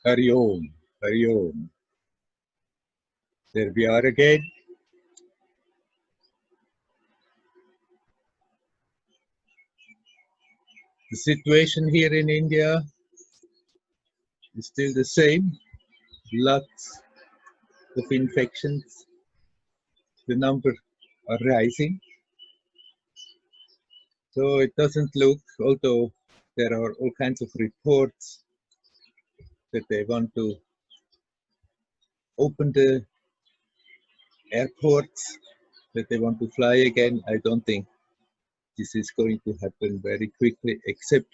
Hari Om, Hari Om. There we are again. The situation here in India is still the same. Lots of infections. The numbers are rising. So it doesn't look, although there are all kinds of reports that they want to open the airports, that they want to fly again. I don't think this is going to happen very quickly, except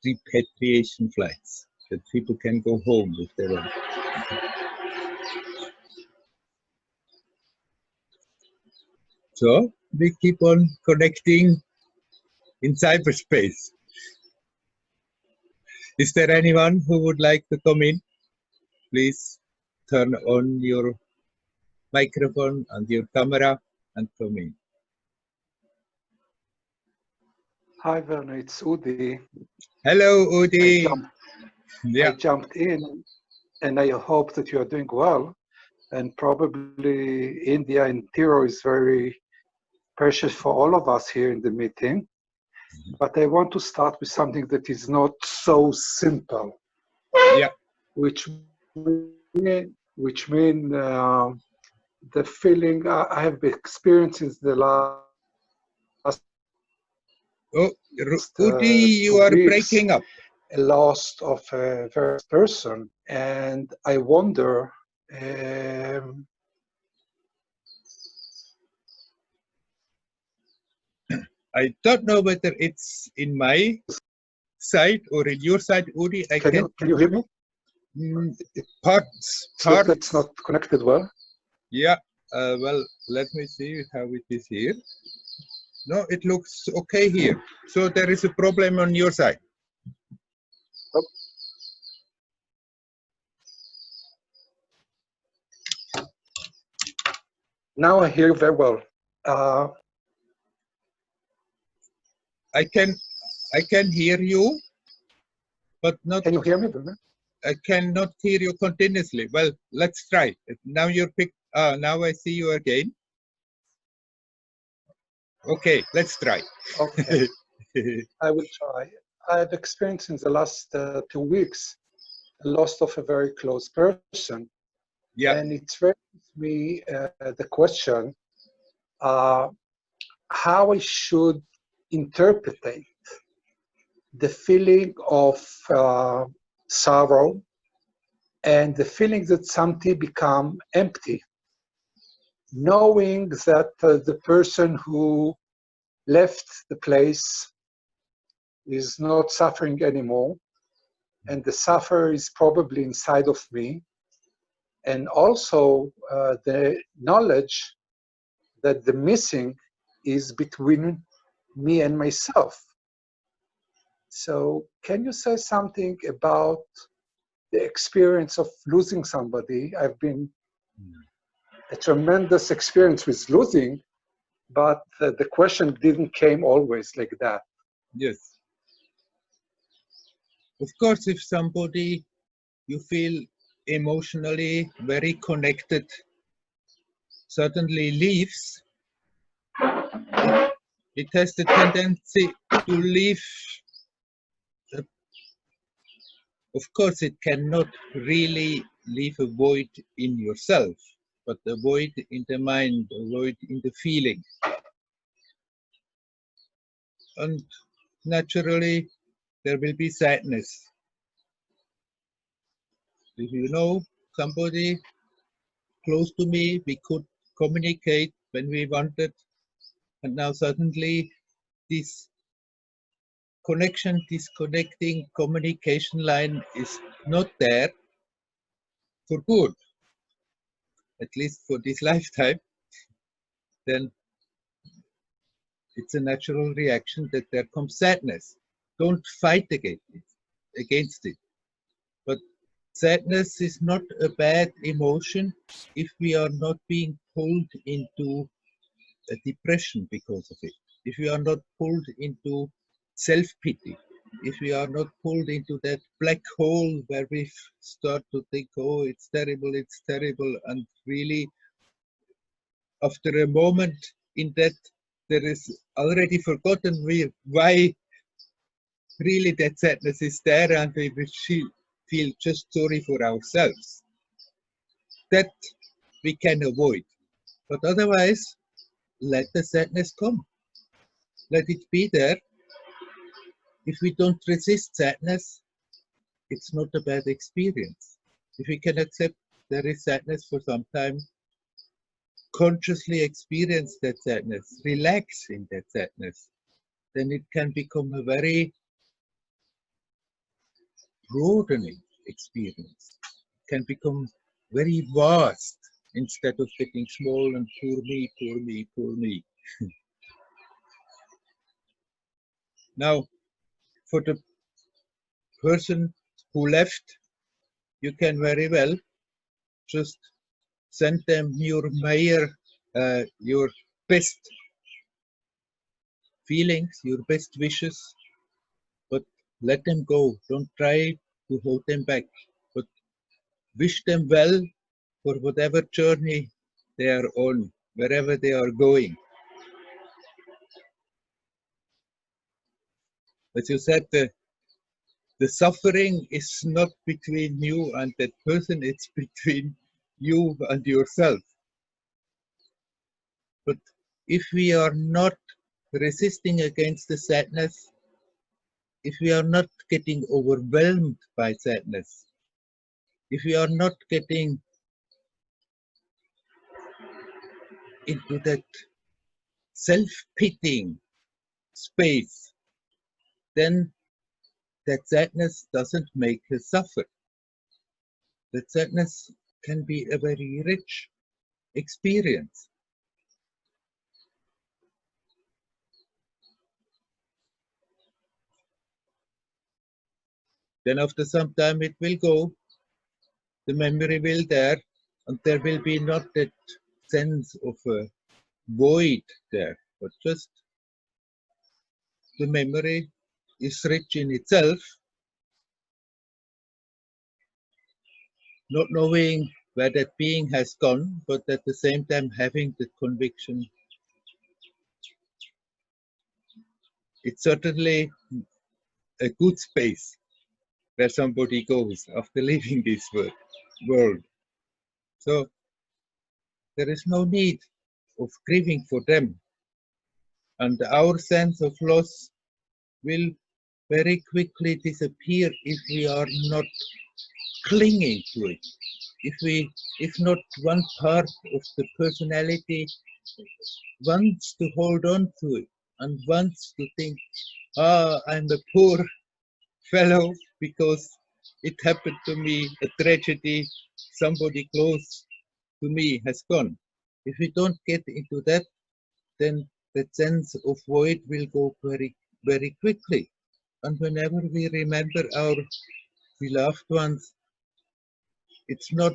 repatriation flights, that people can go home if they want. So we keep on connecting in cyberspace. Is there anyone who would like to come in? Please turn on your microphone and your camera and come in. Hi Werner, it's Udi. Hello, Udi. I jumped in and I hope that you are doing well. And probably India and Tiro is very precious for all of us here in the meeting. But I want to start with something that is not so simple. Yeah. Which mean the feeling I have experienced in the last. Oh, Udi, you are breaking up. A loss of a very person, and I wonder. I don't know whether it's in my side or in your side, Udi. Can you hear me? Parts. It's not connected well. Yeah. Well, let me see how it is here. No, it looks okay here. So there is a problem on your side. Oh. Now I hear you very well. I can hear you, but not. Can you hear me, Werner? I cannot hear you continuously. Well, let's try. Now you're picked. Now I see you again. Okay, let's try. Okay, I will try. I've experienced in the last 2 weeks a loss of a very close person. Yeah. And it's raised me the question how I should interpret the feeling of sorrow and the feeling that something become empty, knowing that the person who left the place is not suffering anymore, and the sufferer is probably inside of me, and also the knowledge that the missing is between me and myself. So can you say something about the experience of losing somebody? I've been a tremendous experience with losing, but the question didn't came always like that. Yes. Of course, if somebody you feel emotionally very connected suddenly leaves, it has the tendency to leave. Of course, it cannot really leave a void in yourself, but a void in the mind, a void in the feeling. And naturally, there will be sadness. If you know somebody close to me, we could communicate when we wanted, and now suddenly this connection, this connecting communication line is not there for good, at least for this lifetime, then it's a natural reaction that there comes sadness. Don't fight against it. But sadness is not a bad emotion if we are not being pulled into a depression because of it. If we are not pulled into self-pity. if we are not pulled into that black hole where we start to think, oh, it's terrible, and really after a moment in that, there is already forgotten why really that sadness is there, and we feel just sorry for ourselves. That we can avoid. But otherwise, let the sadness come. Let it be there. If we don't resist sadness, it's not a bad experience. If we can accept there is sadness for some time, consciously experience that sadness, relax in that sadness, then it can become a very broadening experience. It can become very vast instead of getting small and poor me, poor me, poor me. Now, for the person who left, you can very well just send them your your best feelings, your best wishes, but let them go. Don't try to hold them back, but wish them well for whatever journey they are on, wherever they are going. As you said, the suffering is not between you and that person, it's between you and yourself. But if we are not resisting against the sadness, if we are not getting overwhelmed by sadness, if we are not getting into that self-pitying space, then that sadness doesn't make us suffer. That sadness can be a very rich experience. Then after some time it will go, the memory will there, and there will be not that sense of a void there, but just the memory is rich in itself, not knowing where that being has gone, but at the same time having the conviction it's certainly a good space where somebody goes after leaving this world. So there is no need of grieving for them. And our sense of loss will very quickly disappear if we are not clinging to it. If not one part of the personality wants to hold on to it and wants to think, I'm a poor fellow because it happened to me, a tragedy, somebody close to me has gone. If we don't get into that, then that sense of void will go very, very quickly. And whenever we remember our beloved ones, it's not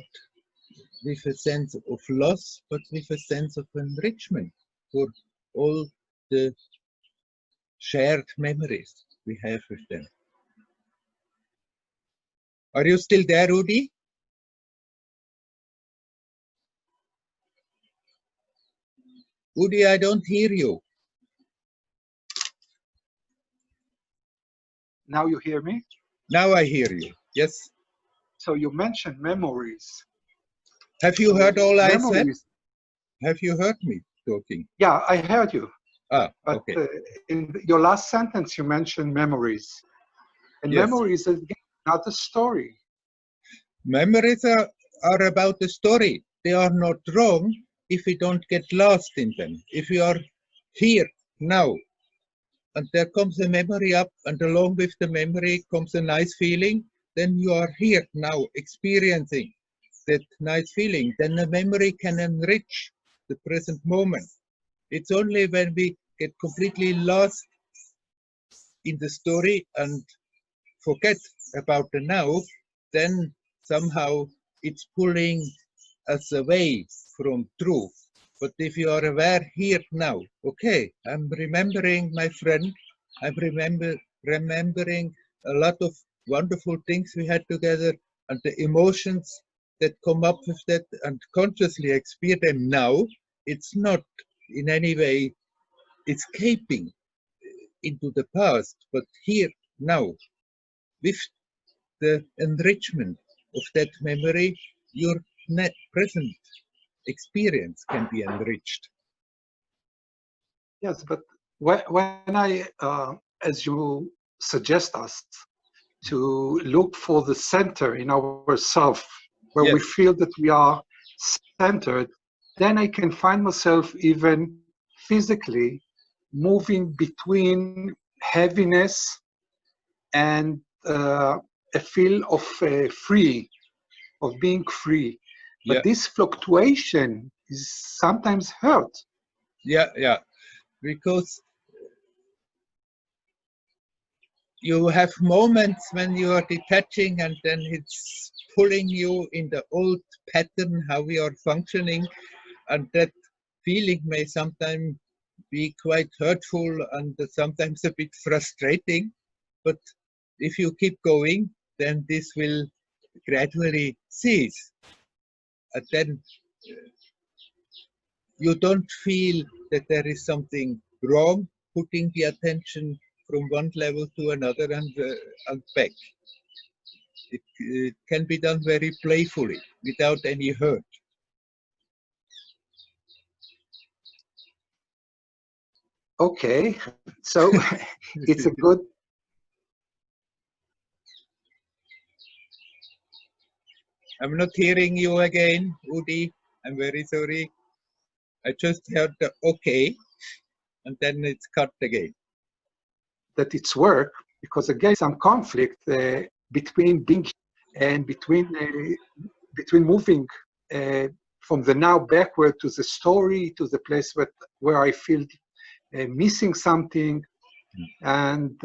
with a sense of loss, but with a sense of enrichment for all the shared memories we have with them. Are you still there, Udi? Udi, I don't hear you. Now you hear me? Now I hear you. Yes. So you mentioned memories. Have you heard all I said? Memories. Have you heard me talking? Yeah, I heard you. Ah, But okay. in your last sentence, you mentioned memories. And Yes. memories is not a story. Memories are about the story. They are not wrong if we don't get lost in them. If we are here now, and there comes a memory up, and along with the memory comes a nice feeling, then you are here now experiencing that nice feeling. Then the memory can enrich the present moment. It's only when we get completely lost in the story and forget about the now, then somehow it's pulling us away from truth. But if you are aware here now, okay, I'm remembering my friend, I'm remembering a lot of wonderful things we had together and the emotions that come up with that and consciously experience them now. It's not in any way escaping into the past, but here, now, with the enrichment of that memory, your present experience can be enriched. Yes, but when I, as you suggest us, to look for the center in ourself, where we Yes. feel that we are centered, then I can find myself even physically moving between heaviness and a feel of free, of being free. But Yeah. this fluctuation is sometimes hurt. Yeah. Because you have moments when you are detaching and then it's pulling you in the old pattern how we are functioning, and that feeling may sometimes be quite hurtful and sometimes a bit frustrating, but if you keep going then this will gradually cease, and then you don't feel that there is something wrong putting the attention from one level to another and back. It can be done very playfully without any hurt. Okay, so it's a good. I'm not hearing you again, Udi. I'm very sorry. I just heard the okay, and then it's cut again. That it's work, because again some conflict between being and between moving from the now backward to the story, to the place where I feel missing something, and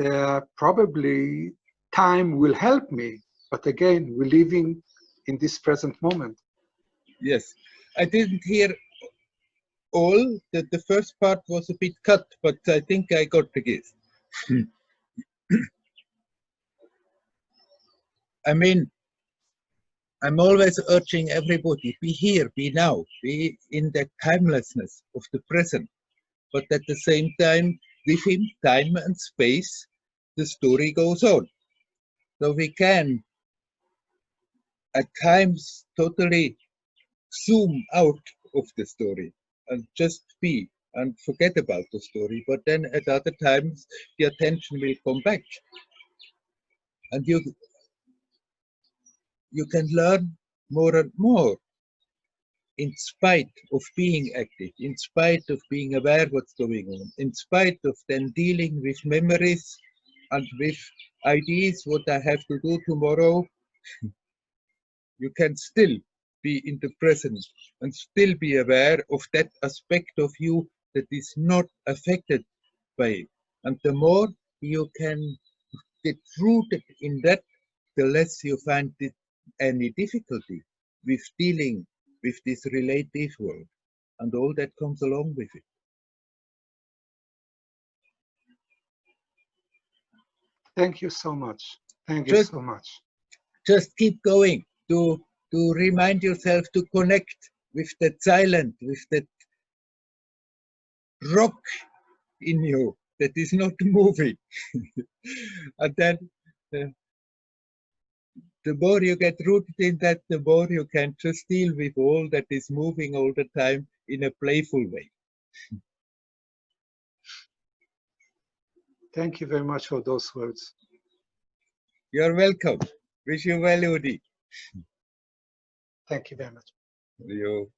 probably time will help me, but again we're living in this present moment. Yes, I didn't hear all. That the first part was a bit cut, but I think I got the gist. I mean, I'm always urging everybody, be here, be now, be in the timelessness of the present. But at the same time, within time and space, the story goes on. So we can, at times, totally zoom out of the story and just be and forget about the story. But then at other times, the attention will come back. And you can learn more and more in spite of being active, in spite of being aware what's going on, in spite of then dealing with memories and with ideas what I have to do tomorrow, you can still be in the present and still be aware of that aspect of you that is not affected by it. And the more you can get rooted in that, the less you find it any difficulty with dealing with this relative world and all that comes along with it. Thank you so much. Thank you Just, so much. just keep going to remind yourself to connect with that silent, with that rock in you that is not moving. And then the more you get rooted in that, the more you can just deal with all that is moving all the time in a playful way. Thank you very much for those words. You're welcome. Wish you well, Udi. Thank you very much. You.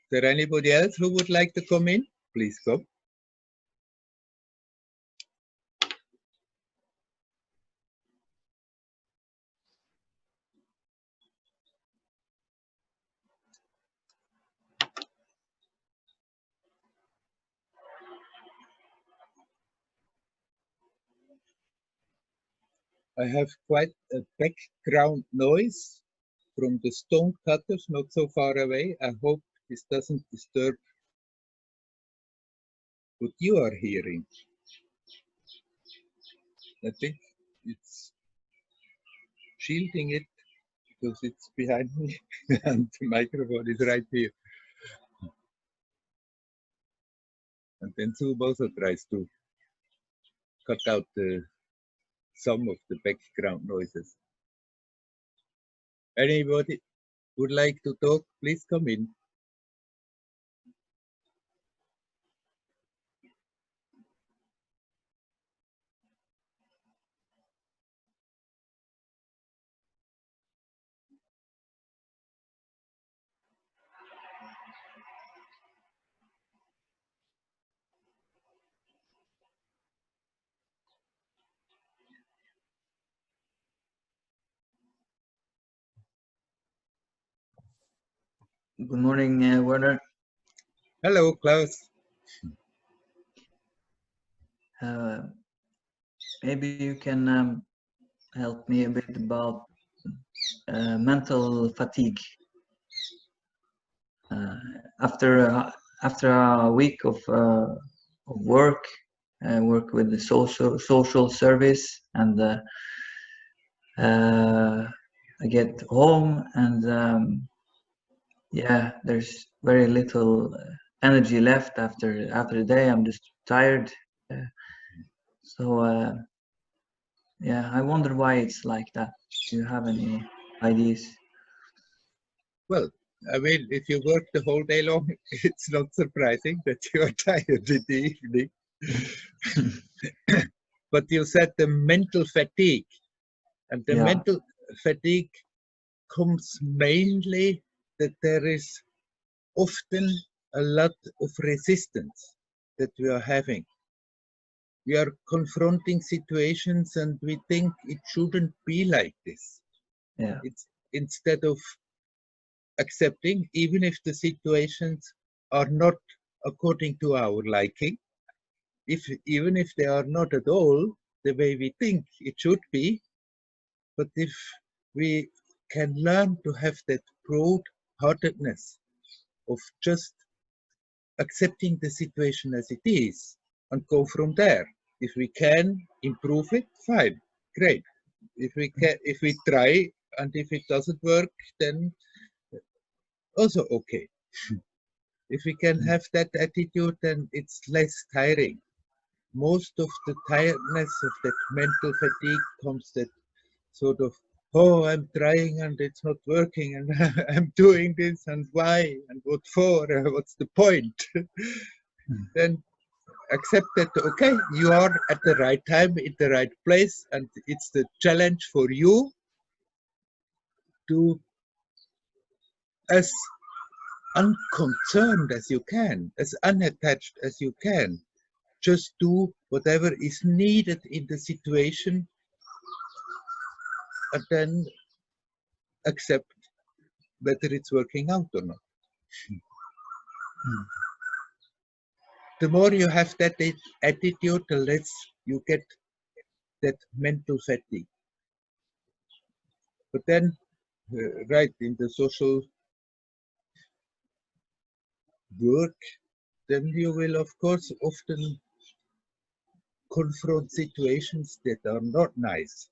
Is there anybody else who would like to come in? Please come. I have quite a background noise from the stone cutters not so far away. I hope this doesn't disturb what you are hearing. I think it's shielding it because it's behind me and the microphone is right here. And then Zoom also tries to cut out some of the background noises. Anybody would like to talk, please come in. Good morning, Werner. Hello, Klaus. Maybe you can help me a bit about mental fatigue. After a week of work, work with the social service, and I get home and yeah, there's very little energy left after the day. I'm just tired. So yeah, I wonder why it's like that. Do you have any ideas? Well, I mean, if you work the whole day long, it's not surprising that you are tired in the evening. But you said the mental fatigue, and the mental fatigue comes mainly that there is often a lot of resistance that we are having. We are confronting situations and we think it shouldn't be like this. Yeah. It's instead of accepting, even if the situations are not according to our liking, even if they are not at all the way we think it should be, but if we can learn to have that broad-heartedness of just accepting the situation as it is and go from there. If we can improve it, fine, great. If we try and if it doesn't work, then also okay. If we can have that attitude, then it's less tiring. Most of the tiredness of that mental fatigue comes that sort of, oh, I'm trying and it's not working and I'm doing this and why and what for, what's the point? Then accept that, okay, you are at the right time, in the right place, and it's the challenge for you to, as unconcerned as you can, as unattached as you can, just do whatever is needed in the situation and then accept whether it's working out or not. The more you have that attitude, the less you get that mental fatigue. But then, right, in the social work, then you will, of course, often confront situations that are not nice.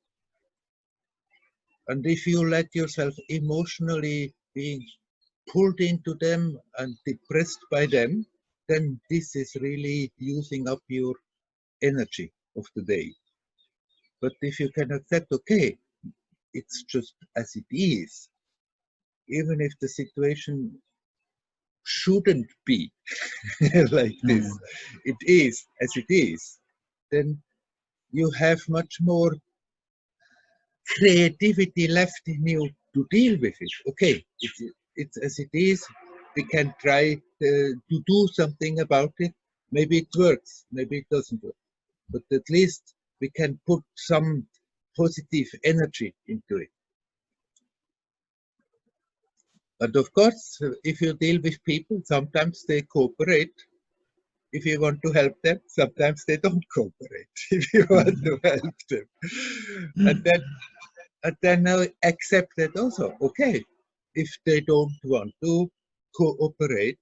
And if you let yourself emotionally being pulled into them and depressed by them, then this is really using up your energy of the day. But if you can accept, okay, it's just as it is, even if the situation shouldn't be like this, it is as it is, then you have much more creativity left in you to deal with it. Okay, it's as it is. We can try to do something about it. Maybe it works, maybe it doesn't work. But at least we can put some positive energy into it. And of course, if you deal with people, sometimes they cooperate. if you want to help them, sometimes they don't cooperate. If you want to help them, and then I accept that also. Okay, if they don't want to cooperate,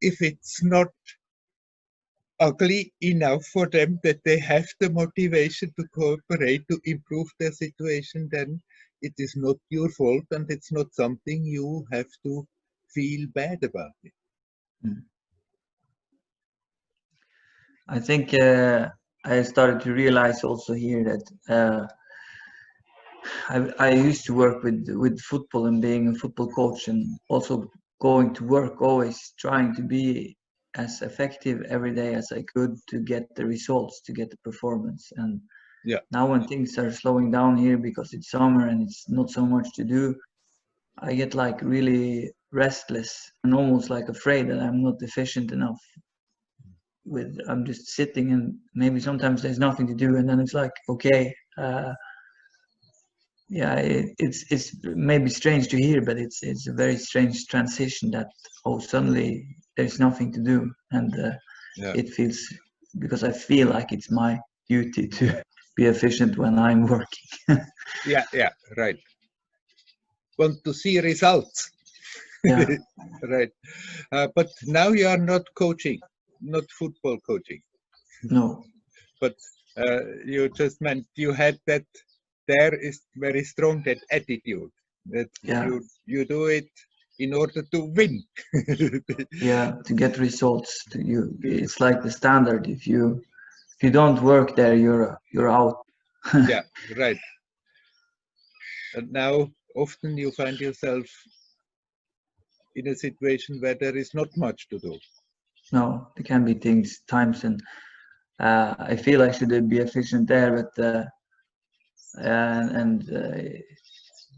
if it's not ugly enough for them that they have the motivation to cooperate to improve their situation, then it is not your fault and it's not something you have to feel bad about it. I think I started to realize also here that I used to work with football and being a football coach, and also going to work, always trying to be as effective every day as I could to get the results, to get the performance. And Yeah. now when things are slowing down here because it's summer and it's not so much to do, I get like really restless and almost like afraid that I'm not efficient enough. I'm just sitting, and maybe sometimes there's nothing to do, and then it's like, okay, yeah, it's maybe strange to hear, but it's a very strange transition that, oh, suddenly there's nothing to do, and it feels, because I feel like it's my duty to be efficient when I'm working. Yeah, right. Want to see results. Yeah. Right. But now you are not coaching, not football coaching. No. But you just meant you had that. There is very strong that attitude that you do it in order to win. Yeah, to get results. It's like the standard. If you don't work there, you're out. Yeah, right. And now often you find yourself in a situation where there is not much to do. No, there can be times, and I feel I should be efficient there, but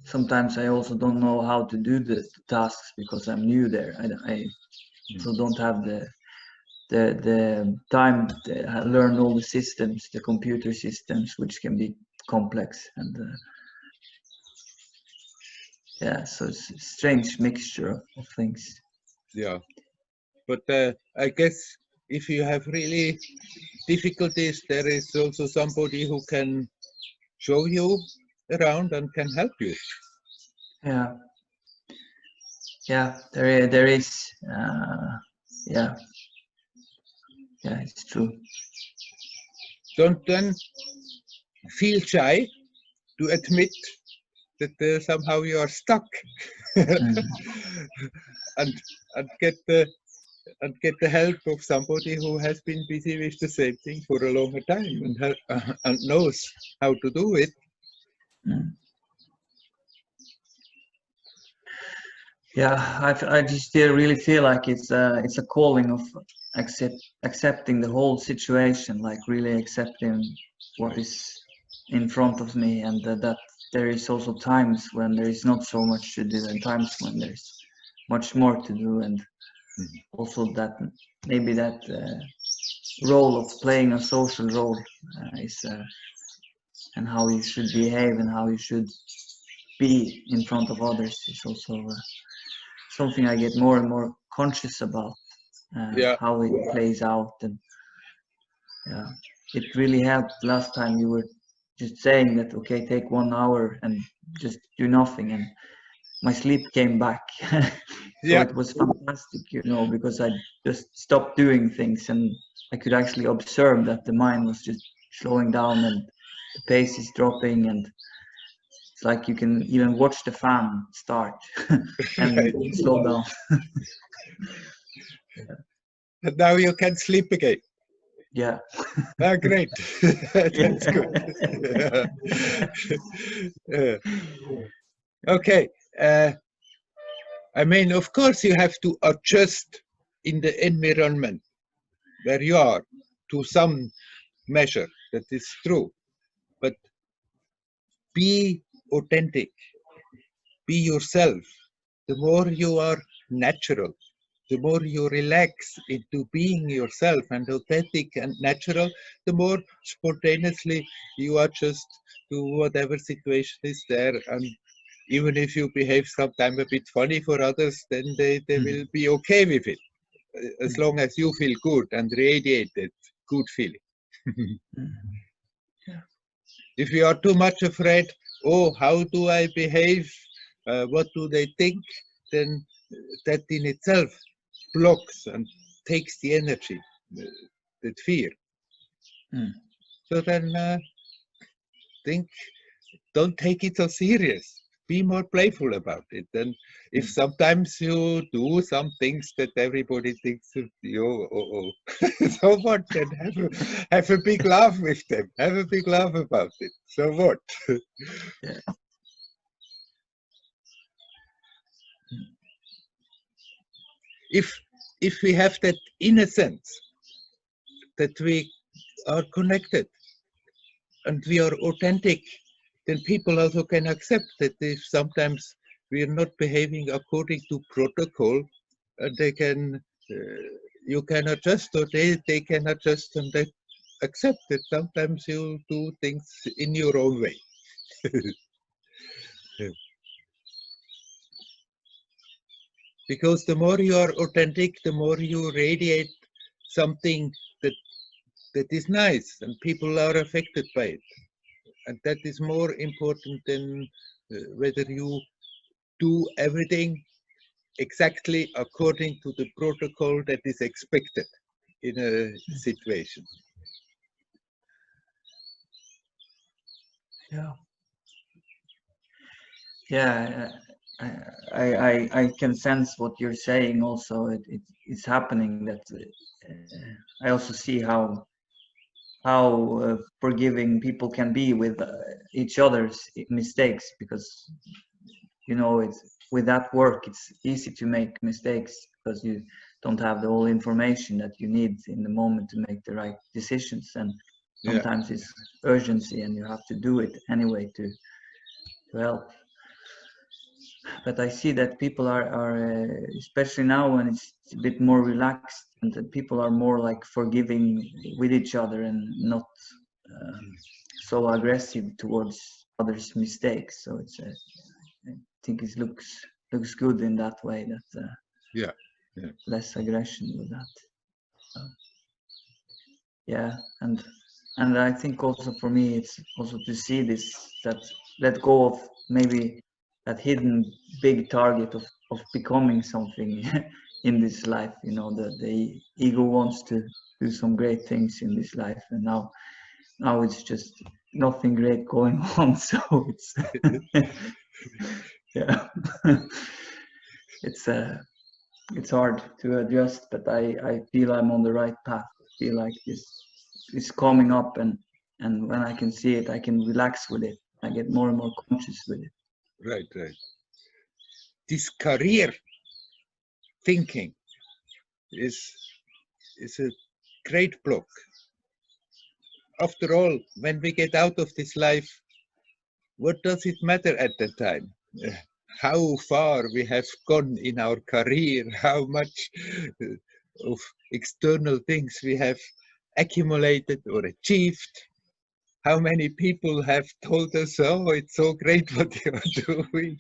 sometimes I also don't know how to do the tasks because I'm new there. I also don't have the time to learn all the systems, the computer systems, which can be complex, and yeah, so it's a strange mixture of things. Yeah, but I guess if you have really difficulties, there is also somebody who can show you around and can help you. Yeah, there is. Yeah, it's true. Don't then feel shy to admit that somehow you are stuck, and get the help of somebody who has been busy with the same thing for a longer time and knows how to do it. Yeah, I just still really feel like it's a calling of accepting the whole situation, like really accepting what is in front of me, and that there is also times when there is not so much to do, and times when there's much more to do, and also that maybe that role of playing a social role is and how you should behave and how you should be in front of others is also something I get more and more conscious about, how it plays out. And yeah, it really helped last time you were just saying that, okay, take 1 hour and just do nothing, and my sleep came back. So it was fantastic, because I just stopped doing things, and I could actually observe that the mind was just slowing down and the pace is dropping, and it's like you can even watch the fan start and slow down. And now you can sleep again. Yeah. Great. That's good. Okay. I mean, of course, you have to adjust in the environment where you are to some measure. That is true. But be authentic. Be yourself. The more you are natural, the more you relax into being yourself and authentic and natural, the more spontaneously you adjust to whatever situation is there. And even if you behave sometimes a bit funny for others, then they will be okay with it. as long as you feel good and radiated good feeling. Yeah. If you are too much afraid, oh, how do I behave? What do they think? Then that in itself blocks and takes the energy, that fear. So then don't take it so serious. Be more playful about it. And if sometimes you do some things that everybody thinks of you, so what? Then have a big laugh with them. Have a big laugh about it. So what? Yeah. If we have that innocence that we are connected and we are authentic, then people also can accept that if sometimes we are not behaving according to protocol, they can, you can adjust, or they can adjust, and they accept that sometimes you do things in your own way. Yeah. Because the more you are authentic, the more you radiate something that is nice, and people are affected by it. And that is more important than whether you do everything exactly according to the protocol that is expected in a situation. Yeah. Yeah, I can sense what you're saying also. It's happening that I also see how forgiving people can be with each other's mistakes, because you know, it's with that work it's easy to make mistakes because you don't have the whole information that you need in the moment to make the right decisions, and sometimes it's urgency and you have to do it anyway to help. But I see that people are especially now when it's a bit more relaxed, and that people are more like forgiving with each other and not so aggressive towards others' mistakes. So it's I think it looks good in that way, that less aggression with that. Yeah, and I think also for me it's also to see this, that let go of maybe that hidden big target of becoming something in this life. You know, the ego wants to do some great things in this life, and now it's just nothing great going on. So it's yeah, it's hard to adjust, but I feel I'm on the right path. I feel like this is coming up, and when I can see it, I can relax with it. I get more and more conscious with it. Right. This career thinking is a great block. After all, when we get out of this life, what does it matter at the time? How far we have gone in our career, how much of external things we have accumulated or achieved, how many people have told us, oh, it's so great what you are doing.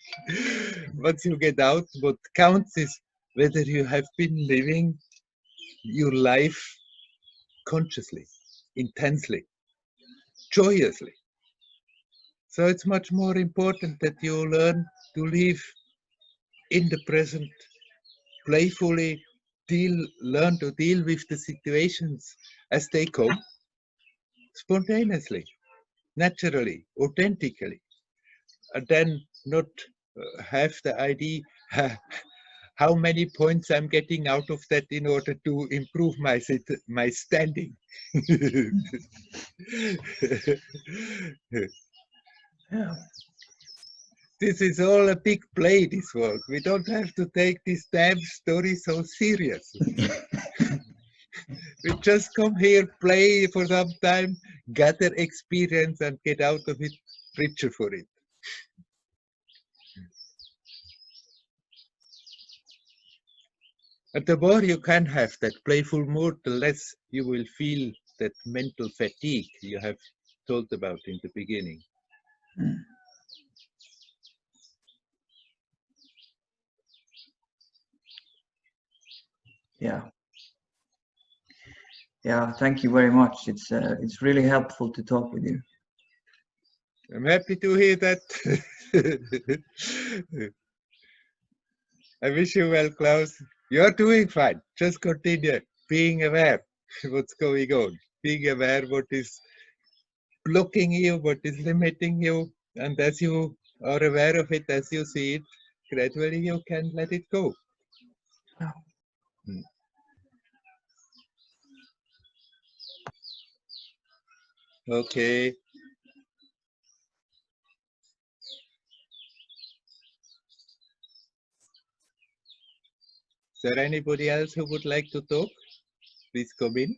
Once you get out, what counts is whether you have been living your life consciously, intensely, joyously. So it's much more important that you learn to live in the present, playfully, learn to deal with the situations as they come, spontaneously, naturally, authentically, and then not have the idea how many points I'm getting out of that in order to improve my standing. Yeah. This is all a big play, this work. We don't have to take this damn story so serious. We just come here, play for some time, gather experience, and get out of it richer for it. And the more you can have that playful mood, the less you will feel that mental fatigue you have told about in the beginning. Yeah, yeah, thank you very much. It's really helpful to talk with you. I'm happy to hear that. I wish you well, Klaus. You're doing fine. Just continue being aware what's going on, being aware what is blocking you, what is limiting you, and as you are aware of it, as you see it, gradually you can let it go. Hmm. Okay. Is there anybody else who would like to talk? Please come in.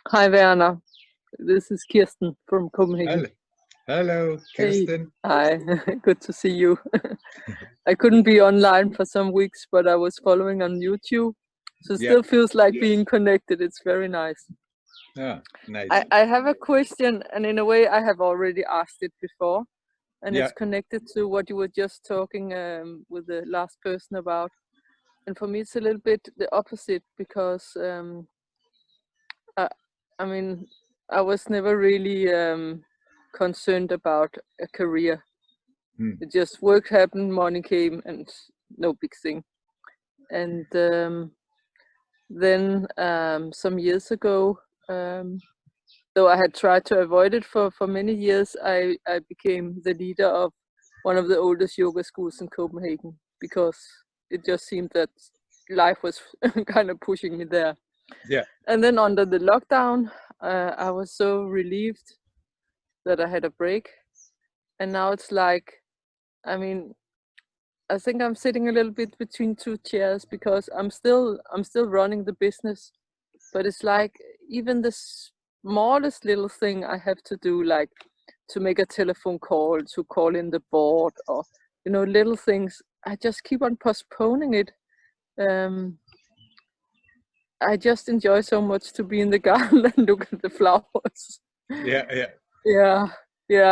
Hi, Werner. This is Kirsten from Copenhagen. Hello, Kirsten. Hey. Hi, good to see you. I couldn't be online for some weeks, but I was following on YouTube. So it still feels like being connected. It's very nice. Ah, nice. I have a question, and in a way I have already asked it before. And it's connected to what you were just talking with the last person about. And for me, it's a little bit the opposite because I mean, I was never really concerned about a career. It just work happened, money came, and no big thing. And then some years ago, though I had tried to avoid it for many years, I became the leader of one of the oldest yoga schools in Copenhagen because it just seemed that life was kind of pushing me there. Yeah. And then under the lockdown, I was so relieved that I had a break. And now it's like, I mean, I think I'm sitting a little bit between two chairs because I'm still running the business, but it's like even the smallest little thing I have to do, like to make a telephone call, to call in the board, or little things, I just keep on postponing it. I just enjoy so much to be in the garden and look at the flowers. Yeah.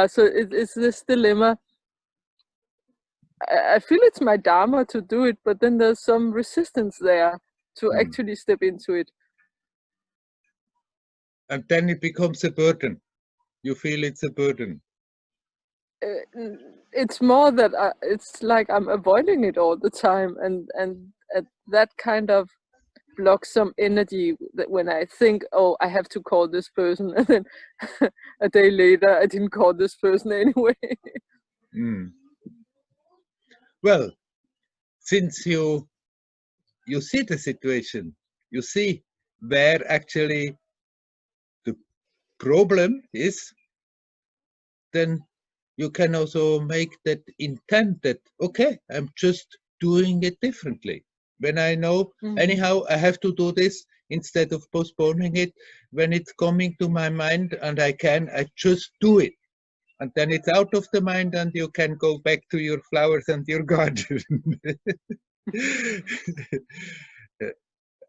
So it's this dilemma. I feel it's my dharma to do it, but then there's some resistance there to actually step into it. And then it becomes a burden. You feel it's a burden. It's more that it's like I'm avoiding it all the time, and that kind of blocks some energy. That when I think, oh, I have to call this person, and then a day later I didn't call this person anyway. Well, since you see the situation, you see where actually the problem is, then you can also make that intent that, okay, I'm just doing it differently. When I know, anyhow, I have to do this instead of postponing it, when it's coming to my mind and I just do it. And then it's out of the mind and you can go back to your flowers and your garden.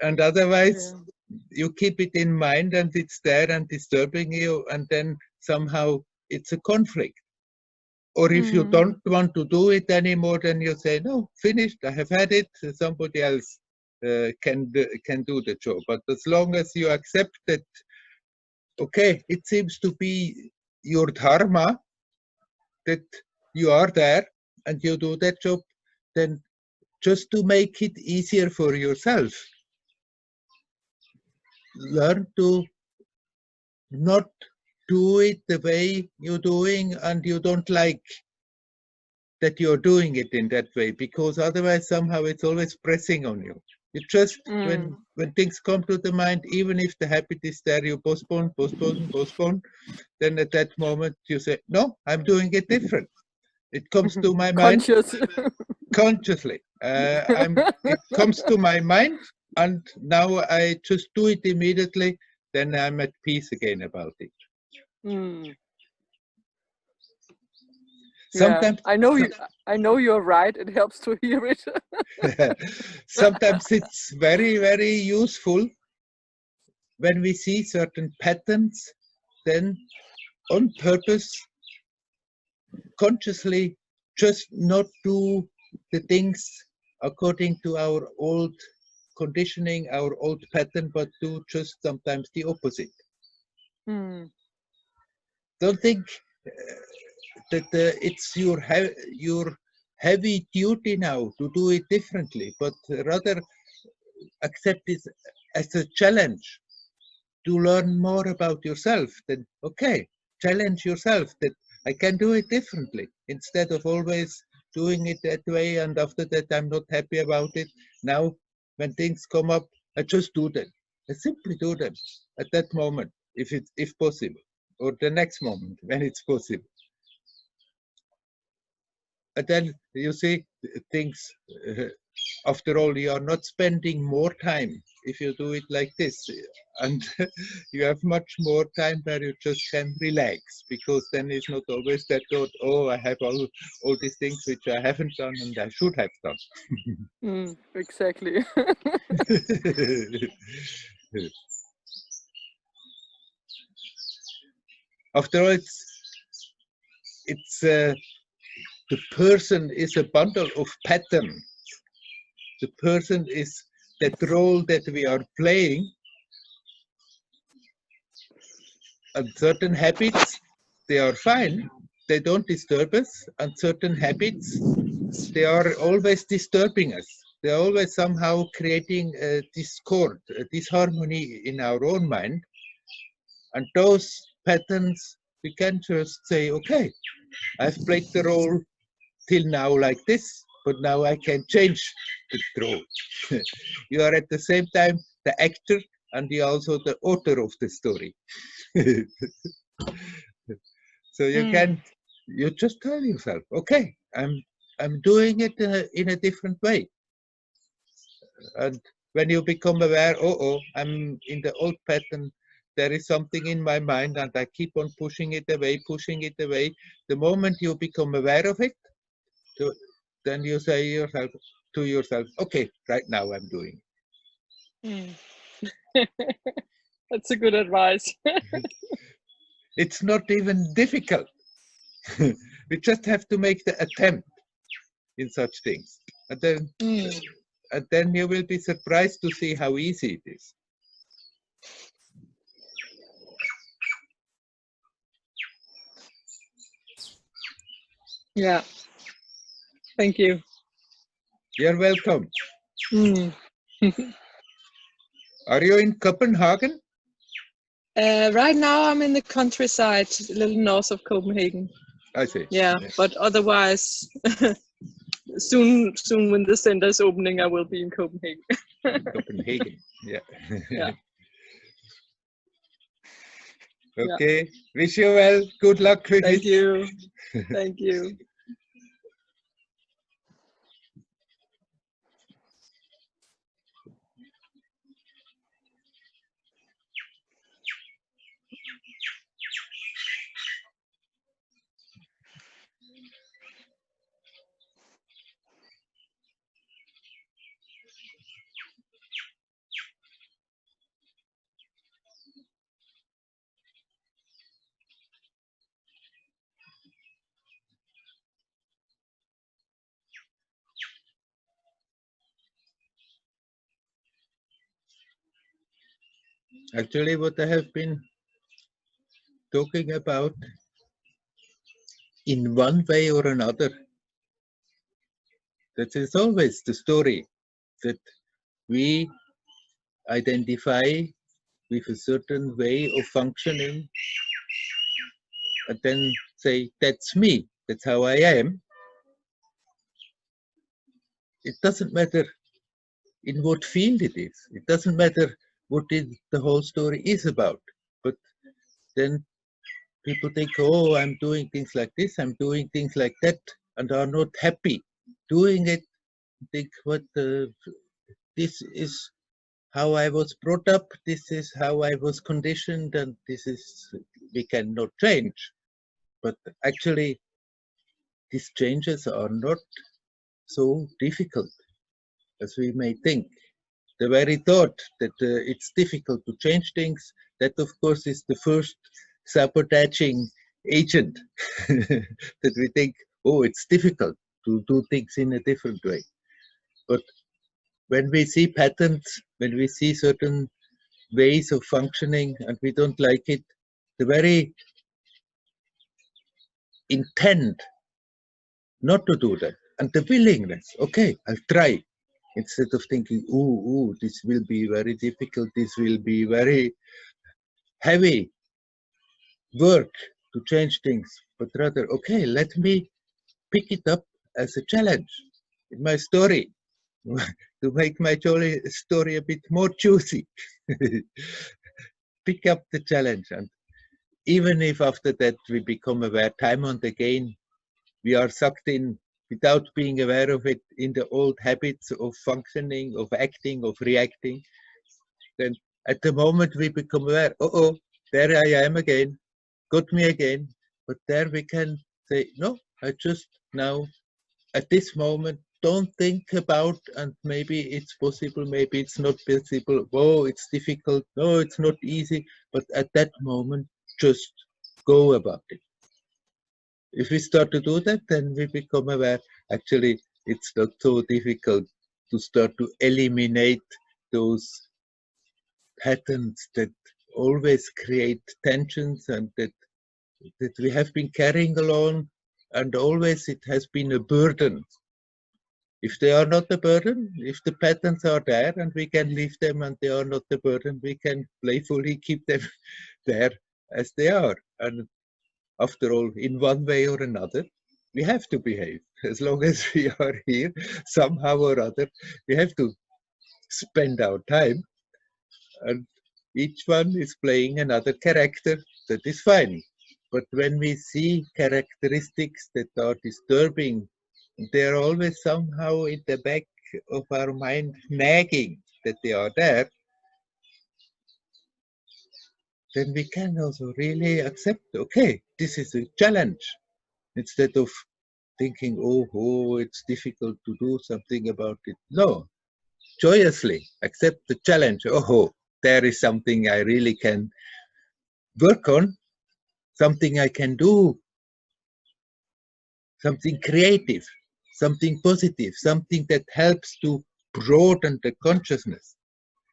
And otherwise, you keep it in mind and it's there and disturbing you, and then somehow it's a conflict. Or if you don't want to do it anymore, then you say, no, finished, I have had it, somebody else can do the job. But as long as you accept that, okay, it seems to be your dharma, that you are there and you do that job, then just to make it easier for yourself, learn to not do it the way you're doing and you don't like that you're doing it in that way, because otherwise somehow it's always pressing on you. You just, when things come to the mind, even if the habit is there, you postpone, then at that moment you say, no, I'm doing it different. It comes to my mind consciously. It comes to my mind and now I just do it immediately, then I'm at peace again about it. Sometimes I know you're right. It helps to hear it. Sometimes it's very, very useful when we see certain patterns, then on purpose, consciously just not do the things according to our old conditioning, our old pattern, but do just sometimes the opposite. Mm. Don't think that it's your heavy duty now to do it differently, but rather accept it as a challenge to learn more about yourself. Then, okay, challenge yourself that I can do it differently instead of always doing it that way. And after that, I'm not happy about it. Now, when things come up, I just do them. I simply do them at that moment, if possible, or the next moment when it's possible. And then you see things. After all, you are not spending more time if you do it like this, and you have much more time where you just can relax, because then it's not always that thought, oh, I have all these things which I haven't done and I should have done. Exactly. After all, it's the person is a bundle of patterns. The person is that role that we are playing, and certain habits, they are fine, they don't disturb us, and certain habits, they are always disturbing us. They are always somehow creating a discord, a disharmony in our own mind. And those patterns, we can just say, okay, I've played the role till now like this, but now I can change the role. You are at the same time the actor, and you are also the author of the story. So you just tell yourself, okay, I'm doing it in a different way. And when you become aware, I'm in the old pattern, there is something in my mind and I keep on pushing it away. The moment you become aware of it, then you say to yourself, okay, right now I'm doing it. That's a good advice. It's not even difficult. We just have to make the attempt in such things. And then you will be surprised to see how easy it is. Yeah. Thank you. You're welcome. Are you in Copenhagen? Right now I'm in the countryside, a little north of Copenhagen. I see. Yeah, but otherwise, soon when the center is opening, I will be in Copenhagen. Copenhagen, yeah. Yeah. Okay, yeah. Wish you well. Good luck with Thank it. You. Thank you. Actually, what I have been talking about, in one way or another, that is always the story, that we identify with a certain way of functioning and then say, that's me, that's how I am. It doesn't matter in what field it is. It doesn't matter what the whole story is about. But then people think, oh, I'm doing things like this, I'm doing things like that, and are not happy doing it. Think, this is how I was brought up, this is how I was conditioned, and this is, we cannot change. But actually, these changes are not so difficult as we may think. The very thought that it's difficult to change things, that of course is the first sabotaging agent that we think, oh, it's difficult to do things in a different way. But when we see patterns, when we see certain ways of functioning and we don't like it, the very intent not to do that and the willingness, okay, I'll try, instead of thinking, ooh, this will be very difficult, this will be very heavy work to change things, but rather, okay, let me pick it up as a challenge in my story to make my story a bit more juicy. Pick up the challenge, and even if after that we become aware time and again, we are sucked in without being aware of it in the old habits of functioning, of acting, of reacting, then at the moment we become aware, oh, there I am again, got me again. But there we can say, no, I just now, at this moment, don't think about, and maybe it's possible, maybe it's not possible, oh, it's difficult, no, it's not easy, but at that moment, just go about it. If we start to do that, then we become aware, actually, it's not so difficult to start to eliminate those patterns that always create tensions and that we have been carrying along, and always it has been a burden. If they are not a burden, if the patterns are there and we can leave them and they are not a burden, we can playfully keep them there as they are. And after all, in one way or another, we have to behave. As long as we are here, somehow or other, we have to spend our time, and each one is playing another character. That is fine. But when we see characteristics that are disturbing, they are always somehow in the back of our mind nagging that they are there, then we can also really accept, okay, this is a challenge. Instead of thinking, oh, it's difficult to do something about it. No, joyously accept the challenge. Oh, there is something I really can work on, something I can do, something creative, something positive, something that helps to broaden the consciousness.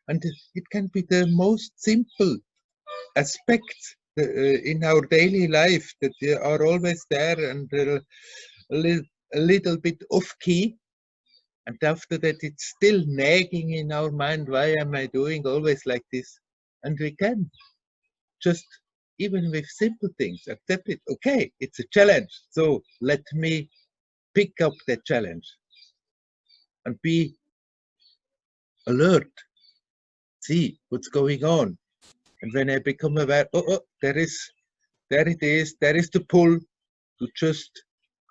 And it can be the most simple aspects in our daily life that are always there and a little bit off key. And after that, it's still nagging in our mind, why am I doing always like this? And we can just, even with simple things, accept it. Okay, it's a challenge. So let me pick up that challenge and be alert, see what's going on. And when I become aware, there it is, there is the pull to just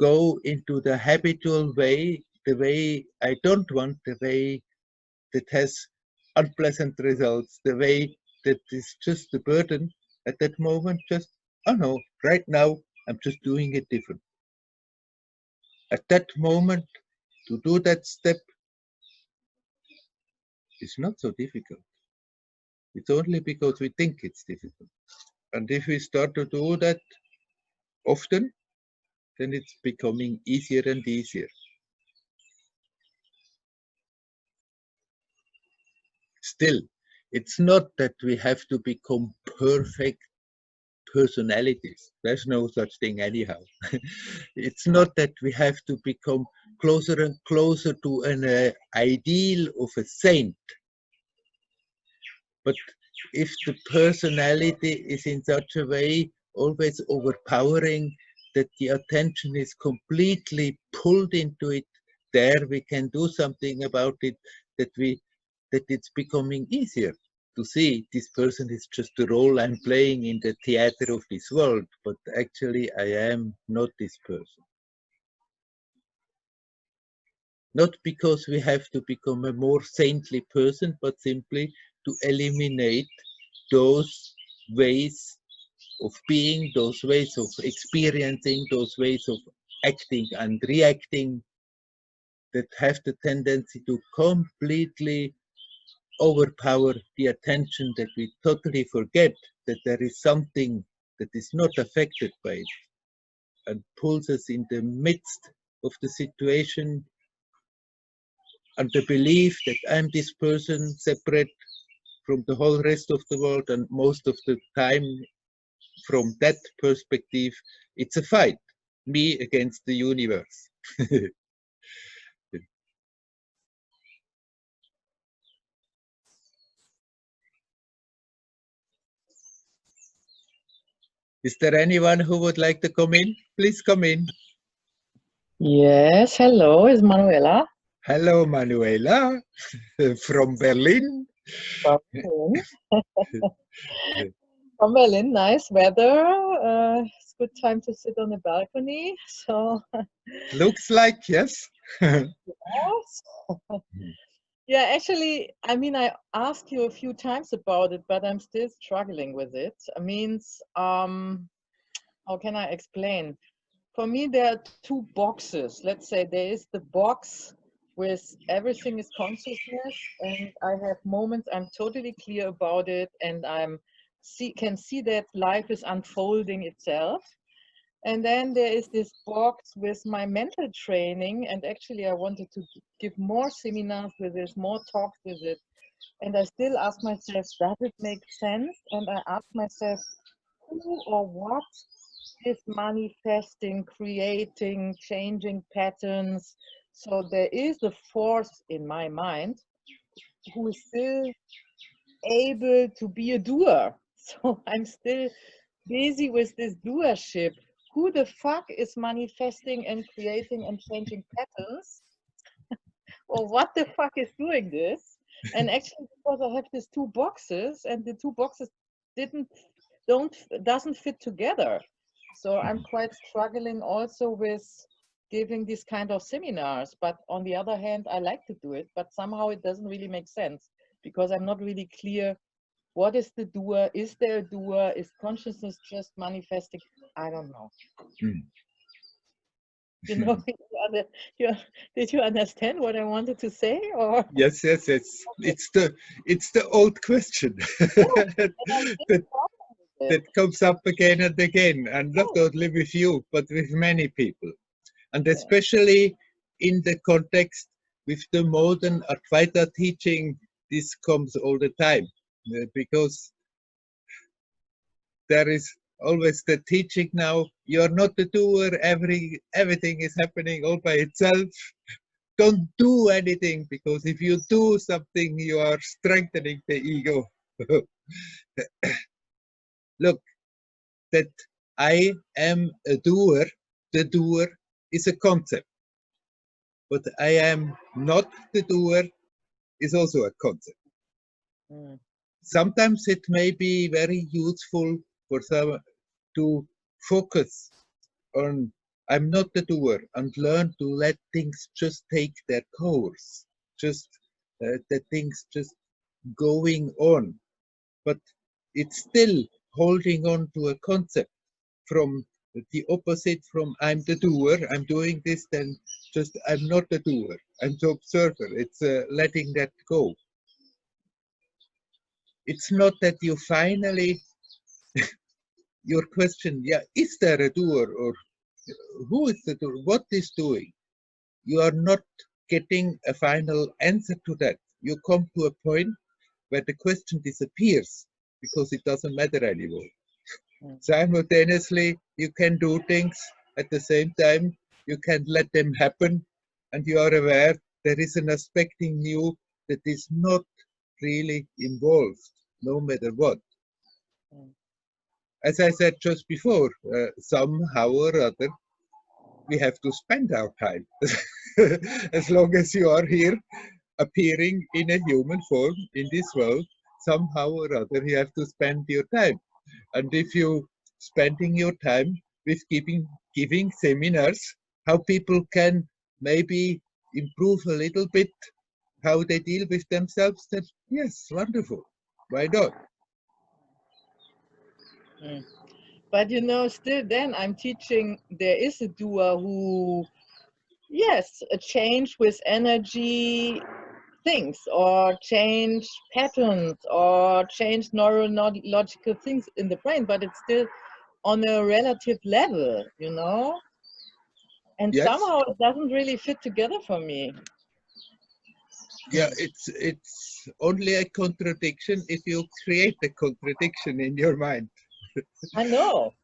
go into the habitual way, the way I don't want, the way that has unpleasant results, the way that is just a burden. At that moment, just, oh no, right now, I'm just doing it different. At that moment, to do that step is not so difficult. It's only because we think it's difficult. And if we start to do that often, then it's becoming easier and easier. Still, it's not that we have to become perfect personalities. There's no such thing anyhow. It's not that we have to become closer and closer to an ideal of a saint. But if the personality is in such a way always overpowering that the attention is completely pulled into it, there we can do something about it, that it's becoming easier to see this person is just a role I'm playing in the theater of this world, but actually I am not this person. Not because we have to become a more saintly person, but simply to eliminate those ways of being, those ways of experiencing, those ways of acting and reacting that have the tendency to completely overpower the attention, that we totally forget that there is something that is not affected by it. and pulls us in the midst of the situation, and the belief that I'm this person separate from the whole rest of the world, and most of the time from that perspective it's a fight, me against the universe. Is there anyone who would like to come in? Please come in. Yes, hello, it's Manuela Hello, Manuela, from Berlin. from Berlin. From Berlin, nice weather. It's good time to sit on the balcony. So, Looks like, yes. yes. Yeah, actually, I mean, I asked you a few times about it, but I'm still struggling with it. I mean, how can I explain? For me, there are two boxes. Let's say there is the box with everything is consciousness, and I have moments I'm totally clear about it, and can see that life is unfolding itself. And then there is this box with my mental training, and actually I wanted to give more seminars with this, more talks with it. And I still ask myself, does it make sense? And I ask myself, who or what is manifesting, creating, changing patterns? So there is a force in my mind who is still able to be a doer. So I'm still busy with this doership. Who the fuck is manifesting and creating and changing patterns? Or what the fuck is doing this? And actually, because I have these two boxes, and the two boxes doesn't fit together. So I'm quite struggling also with giving these kind of seminars. But on the other hand, I like to do it, but somehow it doesn't really make sense because I'm not really clear. What is the doer? Is there a doer? Is consciousness just manifesting? I don't know. You know, did you understand what I wanted to say? Or Yes, yes, yes. It's the old question that comes up again and again, and not only with you, but with many people, and especially in the context with the modern Advaita teaching. This comes all the time because there is always the teaching now. You are not the doer. Everything is happening all by itself. Don't do anything, because if you do something, you are strengthening the ego. Look, that I am a doer, the doer is a concept. But I am not the doer is also a concept. Sometimes it may be very useful for some to focus on I'm not the doer and learn to let things just take their course, just the things just going on. But it's still holding on to a concept from the opposite from I'm the doer, I'm doing this, then just I'm not the doer, I'm the observer. It's letting that go. It's not that you finally, your question, is there a doer, or who is the doer, what is doing? You are not getting a final answer to that. You come to a point where the question disappears because it doesn't matter anymore. Simultaneously, you can do things at the same time, you can let them happen, and you are aware there is an aspect in you that is not really involved, no matter what. As I said just before, somehow or other, we have to spend our time. As long as you are here, appearing in a human form in this world, somehow or other, you have to spend your time. And if you spending your time with giving seminars, how people can maybe improve a little bit how they deal with themselves, then yes, wonderful. Why not? But you know, still then I'm teaching there is a doer who, yes, a change with energy things, or change patterns, or change neurological things in the brain, but it's still on a relative level, you know? And Yes. somehow it doesn't really fit together for me. Yeah, it's only a contradiction if you create a contradiction in your mind. I know,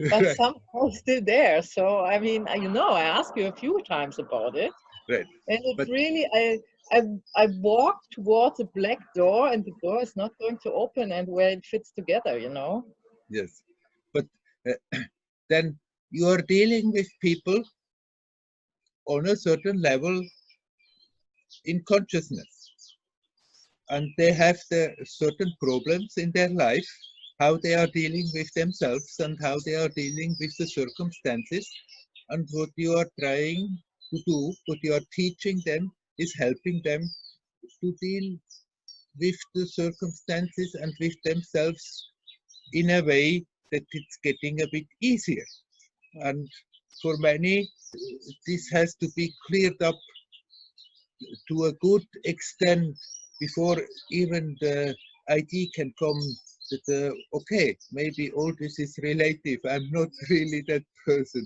but Right, somehow it's still there. So, I mean, you know, I asked you a few times about it. right. And it's But really, I walk towards a black door and the door is not going to open and where it fits together, you know? yes, but then you are dealing with people on a certain level in consciousness, and they have the certain problems in their life, how they are dealing with themselves and how they are dealing with the circumstances. And what you are trying to do, what you are teaching them, is helping them to deal with the circumstances and with themselves in a way that it's getting a bit easier. And for many, this has to be cleared up to a good extent before even the idea can come that, okay, maybe all this is relative. I'm not really that person.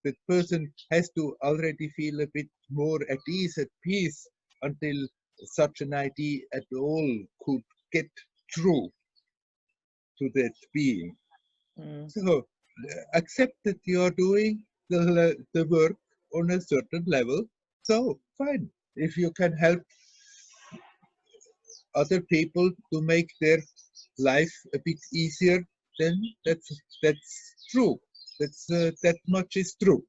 That person has to already feel a bit more at ease, at peace, until such an idea at all could get through to that being. So accept that you are doing the work on a certain level. So fine. If you can help other people to make their life a bit easier, then that's true. That much is true.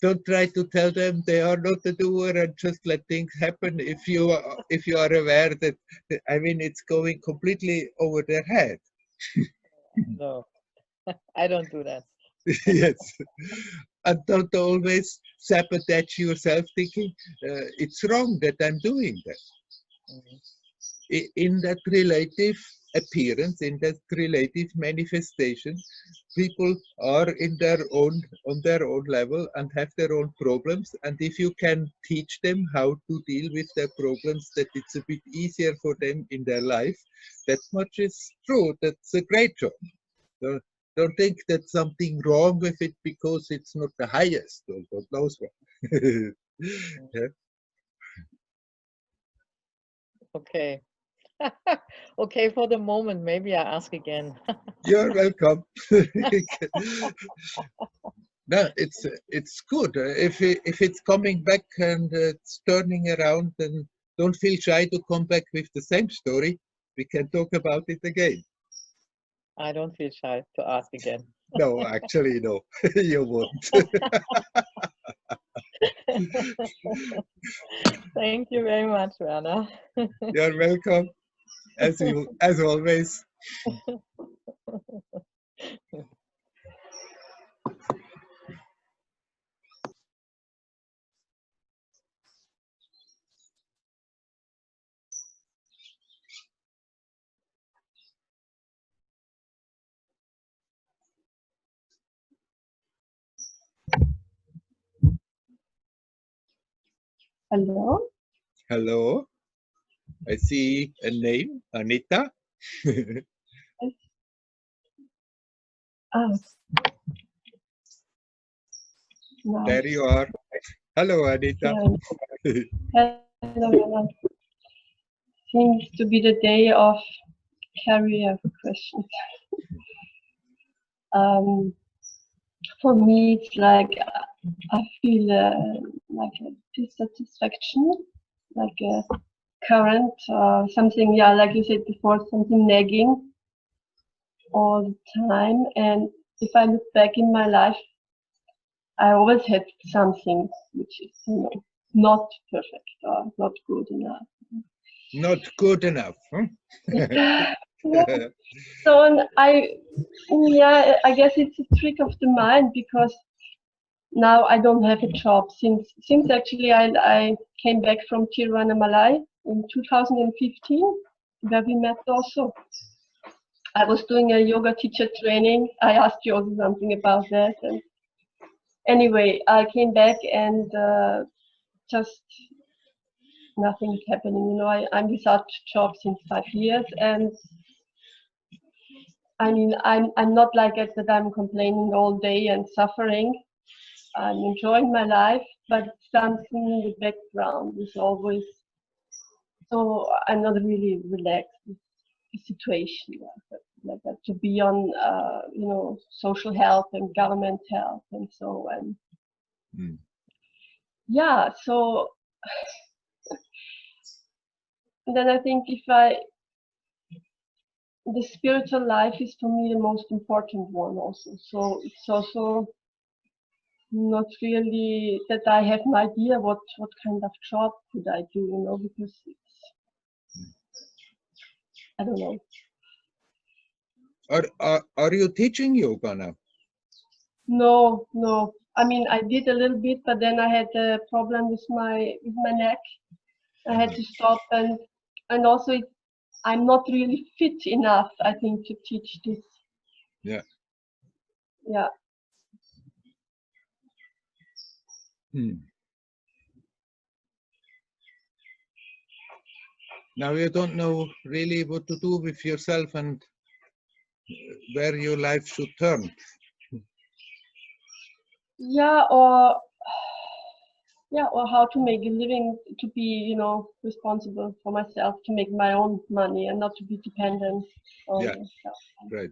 Don't try to tell them they are not the doer and just let things happen if you are aware that, I mean, it's going completely over their head. No, I don't do that. Yes. And don't always sabotage yourself thinking it's wrong that I'm doing that. In that relative appearance, in that relative manifestation, people are on their own level and have their own problems. And if you can teach them how to deal with their problems, that it's a bit easier for them in their life, that much is true. That's a great job. So don't think that's something wrong with it because it's not the highest or God knows what. Yeah. Okay. Okay, for the moment, maybe I ask again. You're welcome. No, it's good. If it's coming back and it's turning around, then don't feel shy to come back with the same story. We can talk about it again. I don't feel shy to ask again. No, actually, no, you won't. Thank you very much, Werner. You're welcome, as always. Hello. Hello, I see a name, Anita. Ah, nice. There you are. Hello, Anita. Yeah. Hello. Seems to be the day of career questions. For me, it's like I feel like a dissatisfaction, like a current, something. Yeah, like you said before, something nagging all the time. And if I look back in my life, I always had something which is, not perfect or not good enough. Not good enough. Huh? Yeah. So I guess it's a trick of the mind because now I don't have a job since actually I came back from Tiruvana, Malai in 2015, where we met also. I was doing a yoga teacher training. I asked you also something about that. And anyway, I came back and just nothing is happening. You know, I'm without job since 5 years, and I mean, I'm not like it that I'm complaining all day and suffering. I'm enjoying my life, but something in the background is always, so I'm not really relaxed with the situation like that, to be on, you know, social health and government health and so on. Yeah, so then I think the spiritual life is for me the most important one also. So it's also not really that I have an idea what kind of job could I do, you know, because it's, I don't know. Are you teaching yoga now? No, no. I mean, I did a little bit, but then I had a problem with my neck. I had to stop, and also I'm not really fit enough, I think, to teach this. Yeah. Yeah. Now you don't know really what to do with yourself and where your life should turn. Yeah, or how to make a living, to be, you know, responsible for myself, to make my own money and not to be dependent on myself. Right.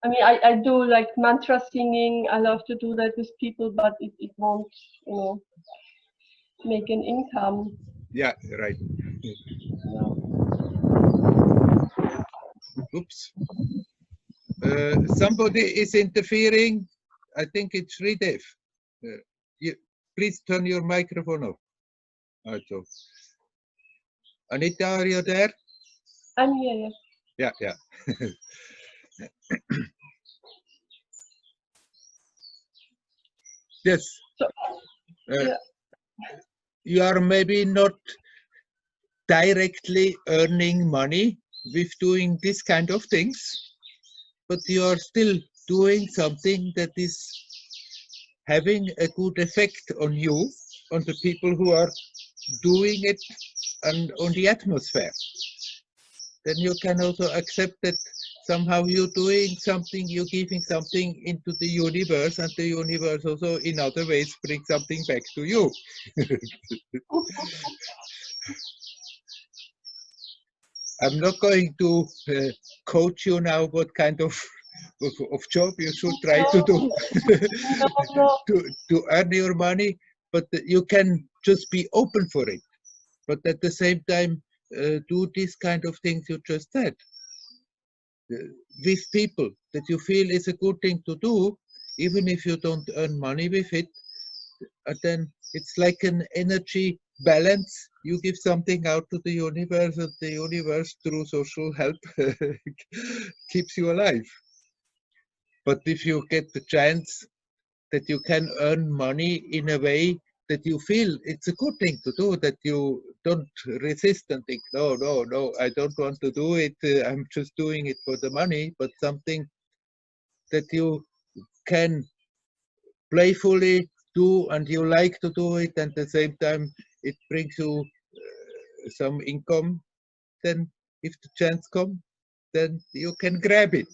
I mean, I do like mantra singing. I love to do that with people, but it won't, you know, make an income. Yeah, right. Yeah. Oops. Somebody is interfering. I think it's Redef. Please turn your microphone off. Also. Anita, are you there? I'm here, yeah. Yeah, yeah. Yes. So, yeah. You are maybe not directly earning money with doing this kind of things, but you are still doing something that is having a good effect on you, on the people who are doing it, and on the atmosphere. Then you can also accept that somehow you're doing something, you're giving something into the universe, and the universe also in other ways brings something back to you. I'm not going to coach you now what kind of job you should try to do to earn your money, but you can just be open for it. But at the same time, do these kind of things you just said. With people that you feel is a good thing to do, even if you don't earn money with it, then it's like an energy balance. You give something out to the universe, and the universe, through social help, keeps you alive. But if you get the chance that you can earn money in a way that you feel it's a good thing to do, that you don't resist and think, no, no, no, I don't want to do it, I'm just doing it for the money, but something that you can playfully do and you like to do it, and at the same time it brings you some income, then if the chance comes, then you can grab it.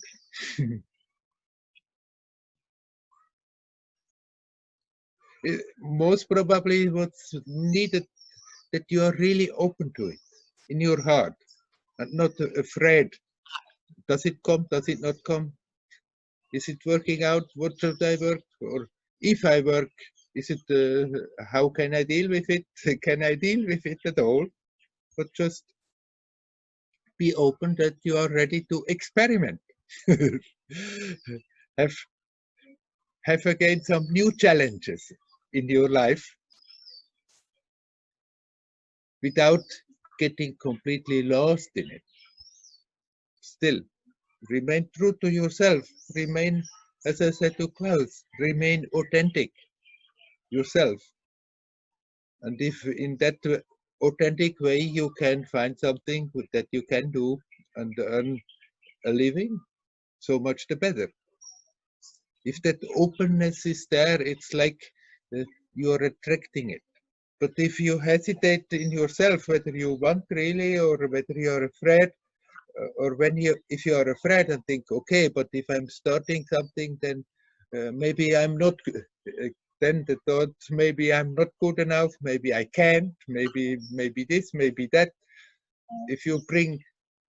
Most probably what's needed, that you are really open to it in your heart and not afraid. Does it come? Does it not come? Is it working out? What should I work? Or if I work, is it, how can I deal with it? Can I deal with it at all? But just be open that you are ready to experiment. have again some new challenges in your life without getting completely lost in it. Still, remain true to yourself. Remain, as I said to Klaus, remain authentic yourself. And if in that authentic way you can find something that you can do and earn a living, so much the better. If that openness is there, it's like you are attracting it. But if you hesitate in yourself whether you want really or whether you're afraid, or if you are afraid and think, okay, but if I'm starting something, then maybe I'm not. Then the thought, maybe I'm not good enough. Maybe I can't. Maybe this. Maybe that. If you bring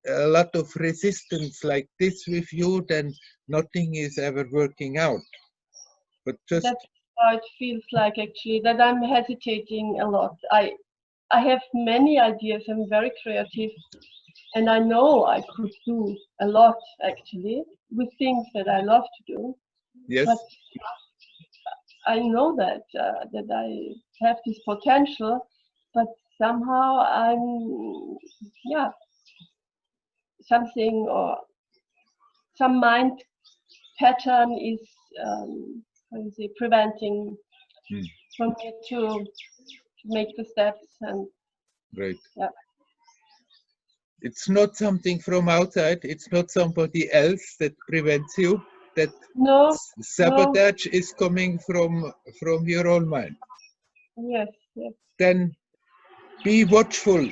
a lot of resistance like this with you, then nothing is ever working out. But just That's how it feels like, actually, that I'm hesitating a lot. I have many ideas. I'm very creative, and I know I could do a lot, actually, with things that I love to do. yes, But I know that that I have this potential, but somehow I'm, yeah, something or some mind pattern is how do you say, preventing from me to make the steps. And right. yeah, It's not something from outside. It's not somebody else that prevents you. That no, sabotage is coming from your own mind. yes, yes, Then be watchful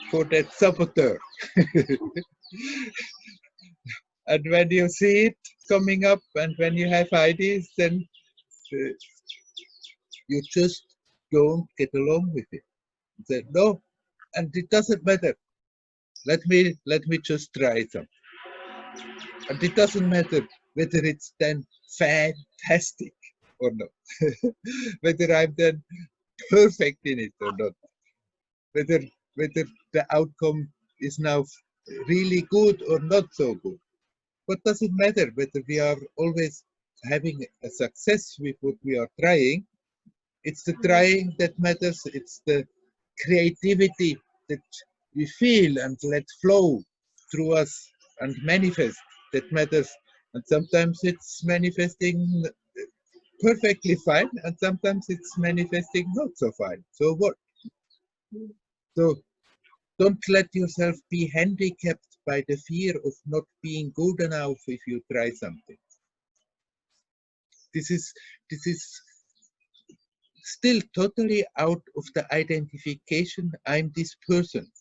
for that saboteur. And when you see it coming up and when you have ideas, then you just don't get along with it. You say, no, and it doesn't matter. Let me just try something. And it doesn't matter whether it's then fantastic or not, whether I'm then perfect in it or not, whether the outcome is now really good or not so good. What does it matter whether we are always having a success with what we are trying? It's the trying that matters. It's the creativity that we feel and let flow through us and manifest that matters. And sometimes it's manifesting perfectly fine, and sometimes it's manifesting not so fine. So what? So don't let yourself be handicapped by the fear of not being good enough if you try something. This is still totally out of the identification. I'm this person,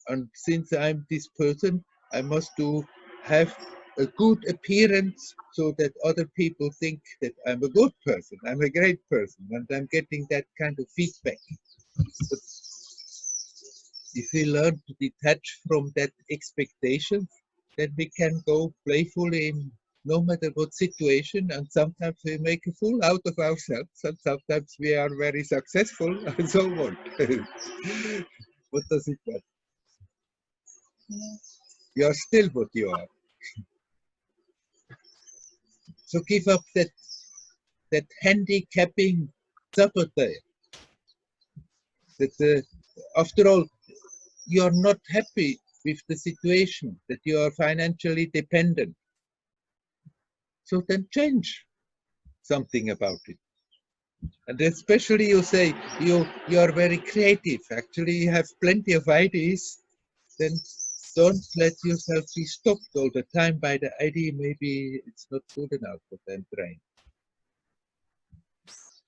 and since I'm this person, I must have a good appearance so that other people think that I'm a good person, I'm a great person, and I'm getting that kind of feedback. But if we learn to detach from that expectation, then we can go playfully in no matter what situation, and sometimes we make a fool out of ourselves, and sometimes we are very successful, and so on. What does it matter? You are still what you are. So give up that handicapping sabotage. That after all, you are not happy with the situation, that you are financially dependent. So then change something about it. And especially you say you are very creative. Actually, you have plenty of ideas. Then don't let yourself be stopped all the time by the idea. Maybe it's not good enough what I'm trying.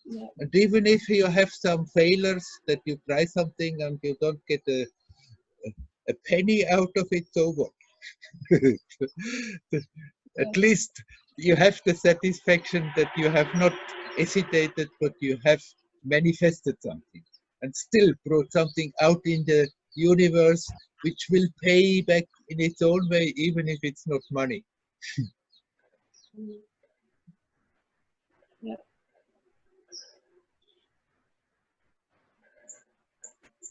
yeah. And even if you have some failures, that you try something and you don't get a penny out of it, so what? At least you have the satisfaction that you have not hesitated, but you have manifested something and still brought something out in the universe which will pay back in its own way, even if it's not money. Yeah.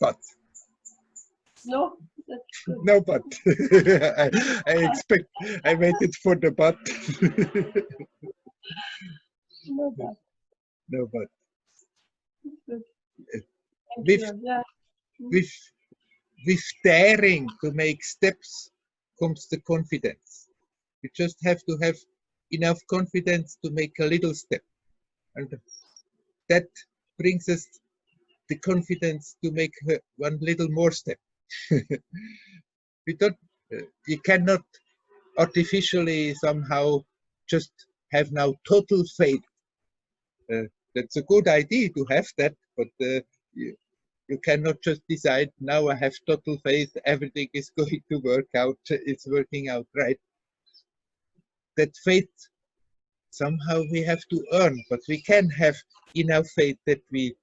But No, that's good. no, but I waited for the but. No, but No, but it's good. Thank with you. Yeah. with daring to make steps comes the confidence. You just have to have enough confidence to make a little step, and that brings us the confidence to make one little more step. You cannot artificially somehow just have now total faith. That's a good idea to have that, but You cannot just decide, now I have total faith, everything is going to work out, it's working out right. That faith, somehow we have to earn, but we can have enough faith that we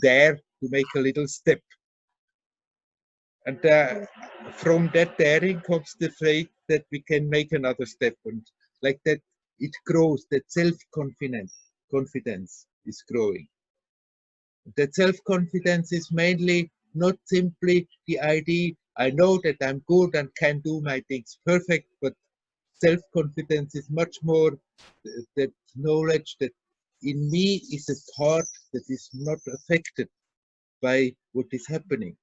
dare to make a little step. And from that daring comes the faith that we can make another step. And like that, it grows, that self-confidence is growing. That self-confidence is mainly not simply the idea, I know that I'm good and can do my things perfect, but self-confidence is much more that knowledge that in me is a part that is not affected by what is happening.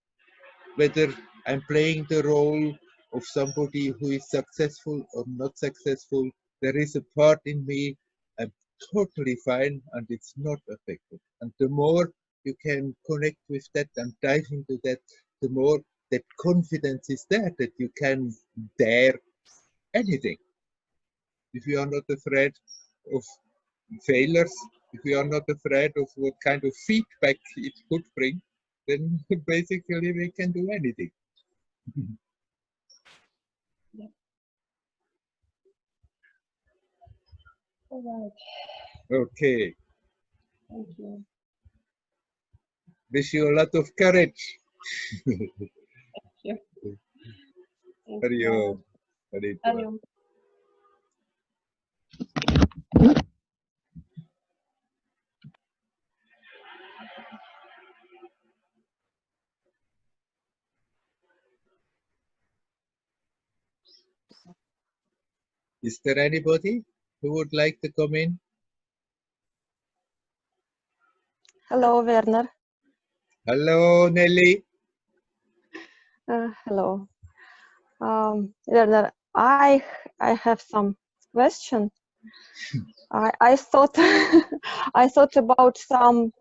Whether I'm playing the role of somebody who is successful or not successful, there is a part in me, I'm totally fine and it's not affected. And the more you can connect with that and dive into that, the more that confidence is there, that you can dare anything. If you are not afraid of failures, if you are not afraid of what kind of feedback it could bring, then basically we can do anything. All right. Okay, Thank you. wish you a lot of courage. Thank you. Thank Hari you. Om. Hari Om. Arium. Is there anybody who would like to come in? Hello, Werner. Hello, Nelly. Hello. Werner, I have some question. I thought I thought about some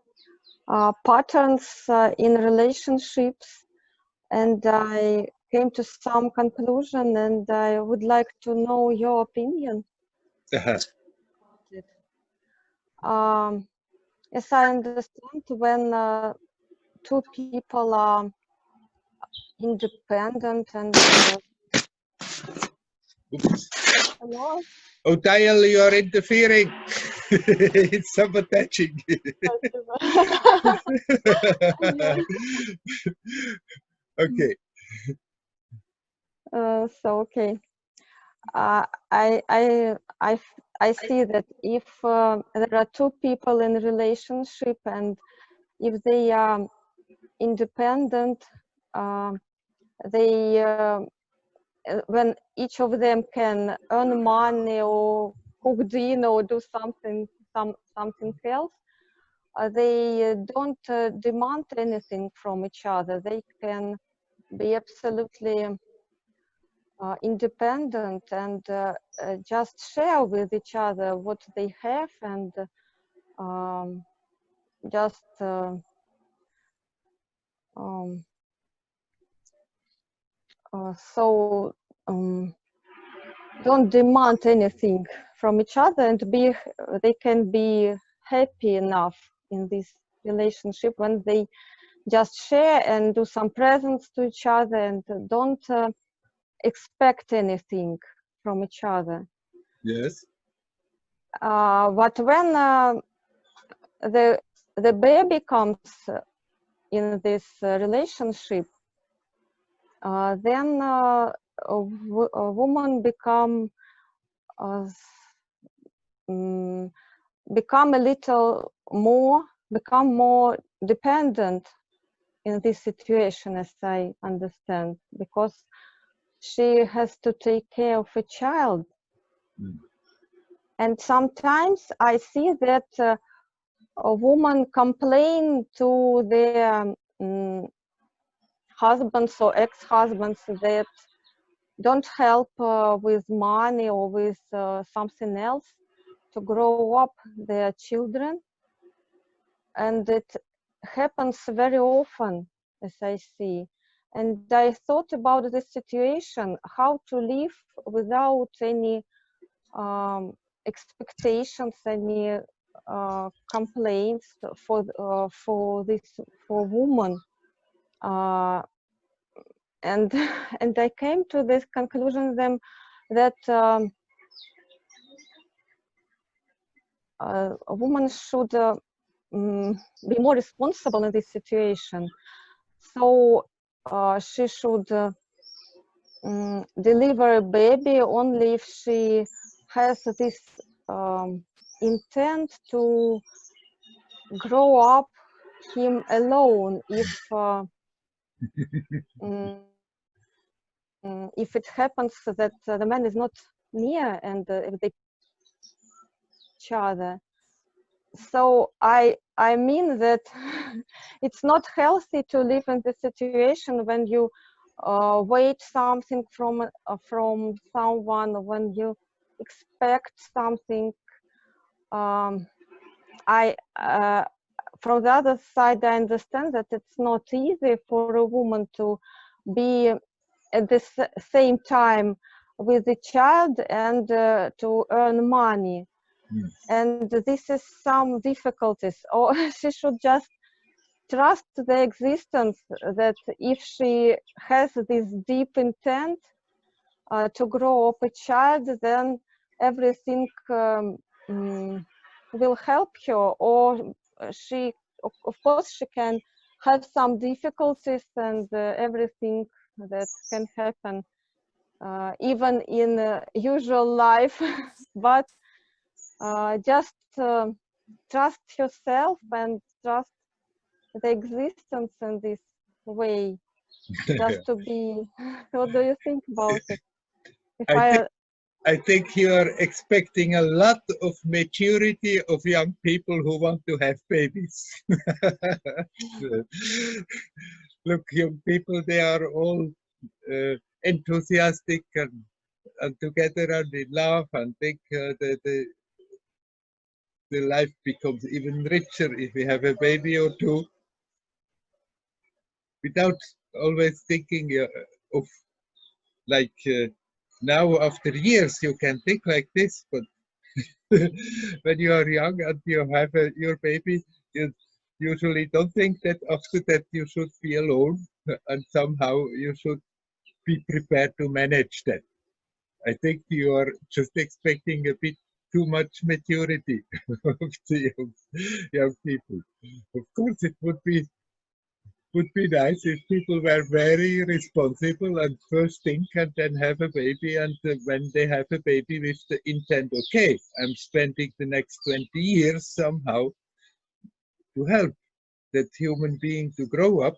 patterns in relationships, and I came to some conclusion, and I would like to know your opinion. As I understand, when two people are independent and Oops. hello? Oh, Dial, you are interfering. It's sabotaging. Okay. So okay. I see that if there are two people in a relationship and if they are independent, they when each of them can earn money or cook dinner or do something else, they don't demand anything from each other. They can be absolutely independent and just share with each other what they have and just so don't demand anything from each other and they can be happy enough in this relationship when they just share and do some presents to each other and don't expect anything from each other. Yes. But when the baby comes in this relationship, then a woman become more dependent in this situation, as I understand, because she has to take care of a child. And sometimes I see that a woman complain to their husbands or ex-husbands that don't help with money or with something else to grow up their children. And it happens very often, as I see. And I thought about this situation, how to live without any expectations, any complaints for women And and I came to this conclusion then that a woman should be more responsible in this situation. So she should deliver a baby only if she has this intent to grow up him alone. If it happens that the man is not near and if they each other. So I mean that it's not healthy to live in the situation when you wait something from someone, when you expect something. From the other side, I understand that it's not easy for a woman to be at the same time with the child and to earn money. And this is some difficulties, or she should just trust the existence that if she has this deep intent to grow up a child, then everything will help her, or she, of course, she can have some difficulties and everything that can happen even in usual life, but just trust yourself and trust the existence in this way, just to be. What do you think about it? I think you are expecting a lot of maturity of young people who want to have babies. Look, young people, they are all enthusiastic and together and in love, and think the life becomes even richer if we have a baby or two, without always thinking of like now after years you can think like this, but when you are young and you have your baby, you usually don't think that after that you should be alone, and somehow you should be prepared to manage that. I think you are just expecting a bit too much maturity of the young people. Of course, it would be nice if people were very responsible and first think and then have a baby, and when they have a baby with the intent, okay, I'm spending the next 20 years somehow to help that human being to grow up.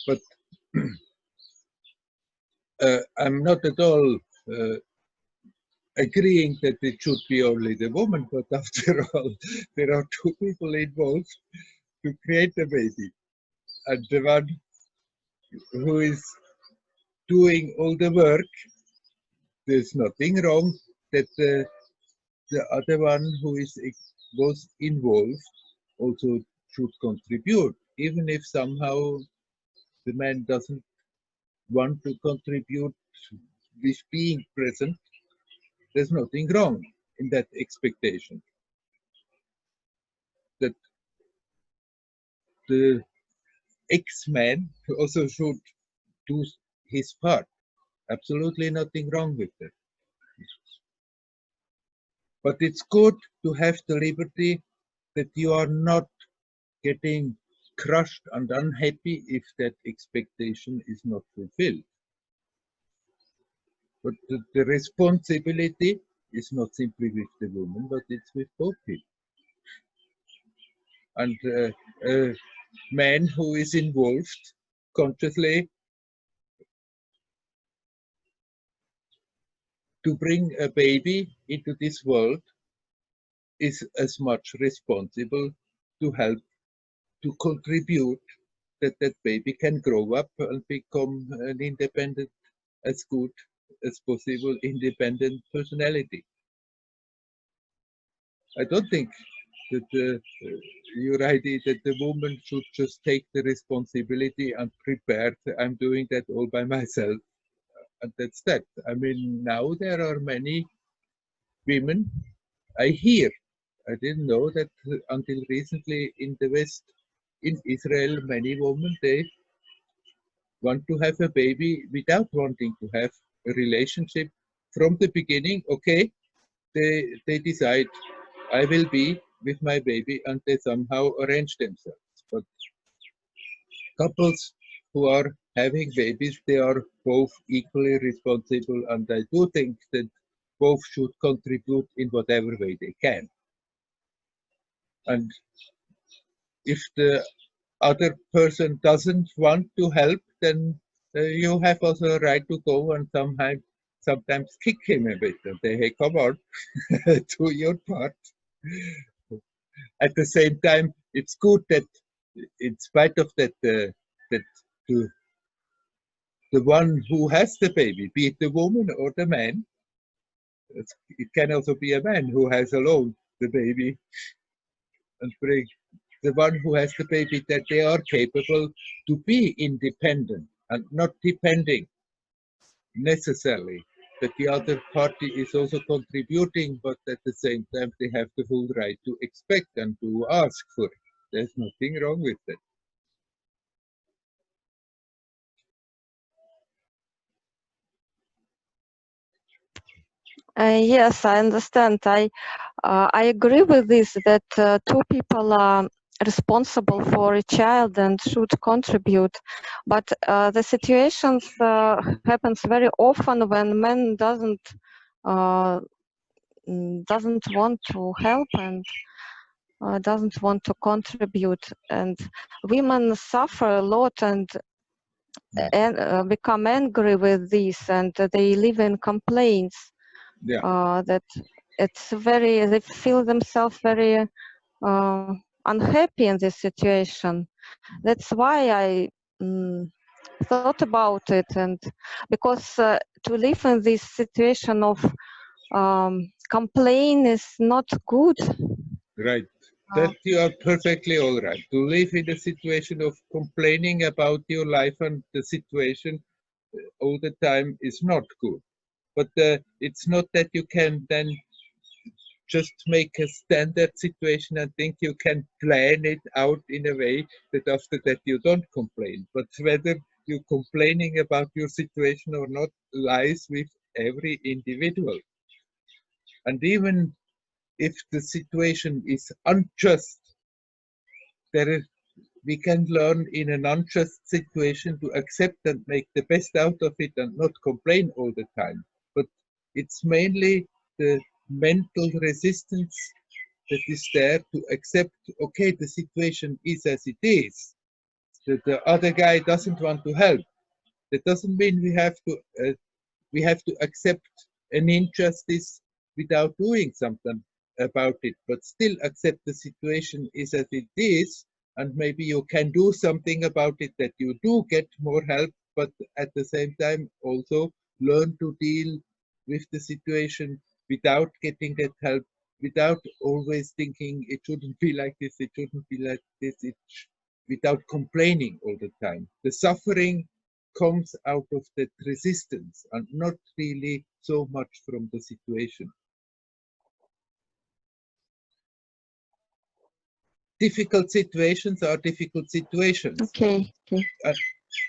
But I'm not at all agreeing that it should be only the woman, but after all, there are two people involved to create a baby. And the one who is doing all the work, there's nothing wrong that the other one who was involved also should contribute, even if somehow the man doesn't want to contribute with being present. There's nothing wrong in that expectation. That the ex-man also should do his part. Absolutely nothing wrong with that. But it's good to have the liberty that you are not getting crushed and unhappy if that expectation is not fulfilled. But the responsibility is not simply with the woman, but it's with both people. And a man who is involved consciously to bring a baby into this world is as much responsible to help, to contribute that that baby can grow up and become an independent, as good as possible, independent personality. I don't think that your idea that the woman should just take the responsibility and prepare, I'm doing that all by myself, and that's that. I mean, now there are many women, I hear, I didn't know that until recently in the West, in Israel, many women, they want to have a baby without wanting to have a relationship from the beginning. Okay, they decide I will be with my baby, and they somehow arrange themselves. But couples who are having babies, they are both equally responsible, and I do think that both should contribute in whatever way they can. And if the other person doesn't want to help, then you have also a right to go and sometimes kick him a bit and say, hey, come on, do your part. At the same time, it's good that in spite of that, that the one who has the baby, be it the woman or the man, it can also be a man who has alone the baby, and bring the one who has the baby, that they are capable to be independent and not depending necessarily that the other party is also contributing, but at the same time they have the full right to expect and to ask for it. There's nothing wrong with that. Yes, I understand. I agree with this, that two people are responsible for a child and should contribute. But the situations happens very often when man doesn't want to help and doesn't want to contribute, and women suffer a lot and become angry with this, and they live in complaints. Yeah. That it's very, they feel themselves very unhappy in this situation. That's why I thought about it, and because to live in this situation of complaint is not good. Right. That you are perfectly all right. To live in a situation of complaining about your life and the situation all the time is not good. But it's not that you can then just make a standard situation and think you can plan it out in a way that after that you don't complain. But whether you're complaining about your situation or not lies with every individual. And even if the situation is unjust, we can learn in an unjust situation to accept and make the best out of it and not complain all the time. But it's mainly the mental resistance that is there to accept, okay, the situation is as it is. The other guy doesn't want to help. That doesn't mean we have to accept an injustice without doing something about it, but still accept the situation is as it is, and maybe you can do something about it, that you do get more help, but at the same time also learn to deal with the situation without getting that help, without always thinking it shouldn't be like this, it shouldn't be like this, without complaining all the time. The suffering comes out of that resistance and not really so much from the situation. Difficult situations are difficult situations. Okay.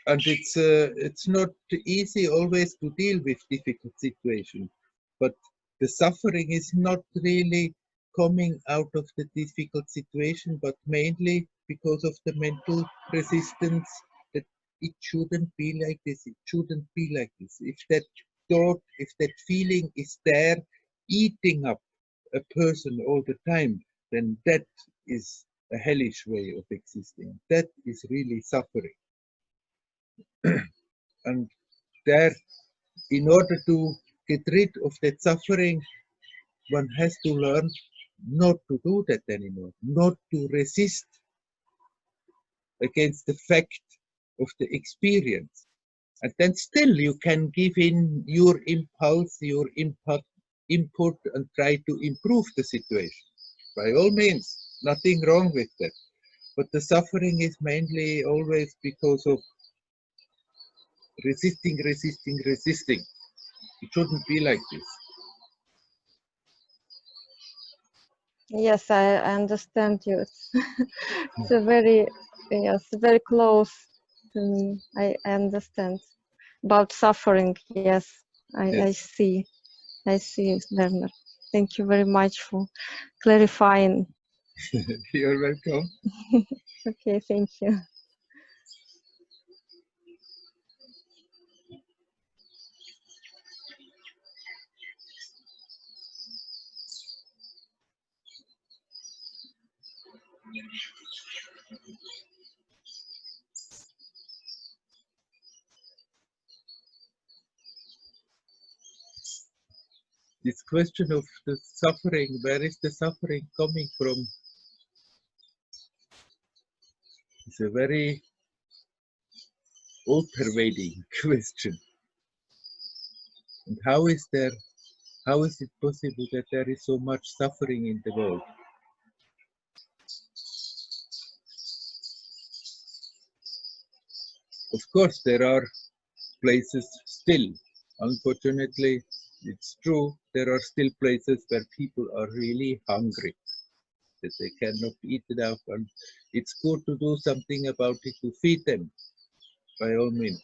And it's not easy always to deal with difficult situations, but the suffering is not really coming out of the difficult situation, but mainly because of the mental resistance that it shouldn't be like this, it shouldn't be like this. If that thought, if that feeling is there eating up a person all the time, then that is a hellish way of existing. That is really suffering. And there, in order to get rid of that suffering, one has to learn not to do that anymore, not to resist against the fact of the experience. And then still you can give in your impulse, your input, and try to improve the situation. By all means, nothing wrong with that. But the suffering is mainly always because of resisting. It shouldn't be like this. Yes, I understand you. It's a very, yes, very close to me. I understand. About suffering, yes, I Yes. see. I see, Werner. Thank you very much for clarifying. You're welcome. Okay, thank you. This question of the suffering, where is the suffering coming from, is a very all-pervading question. And how is it possible that there is so much suffering in the world? Of course, there are places still, unfortunately, it's true, there are still places where people are really hungry, that they cannot eat enough, and it's good to do something about it to feed them, by all means.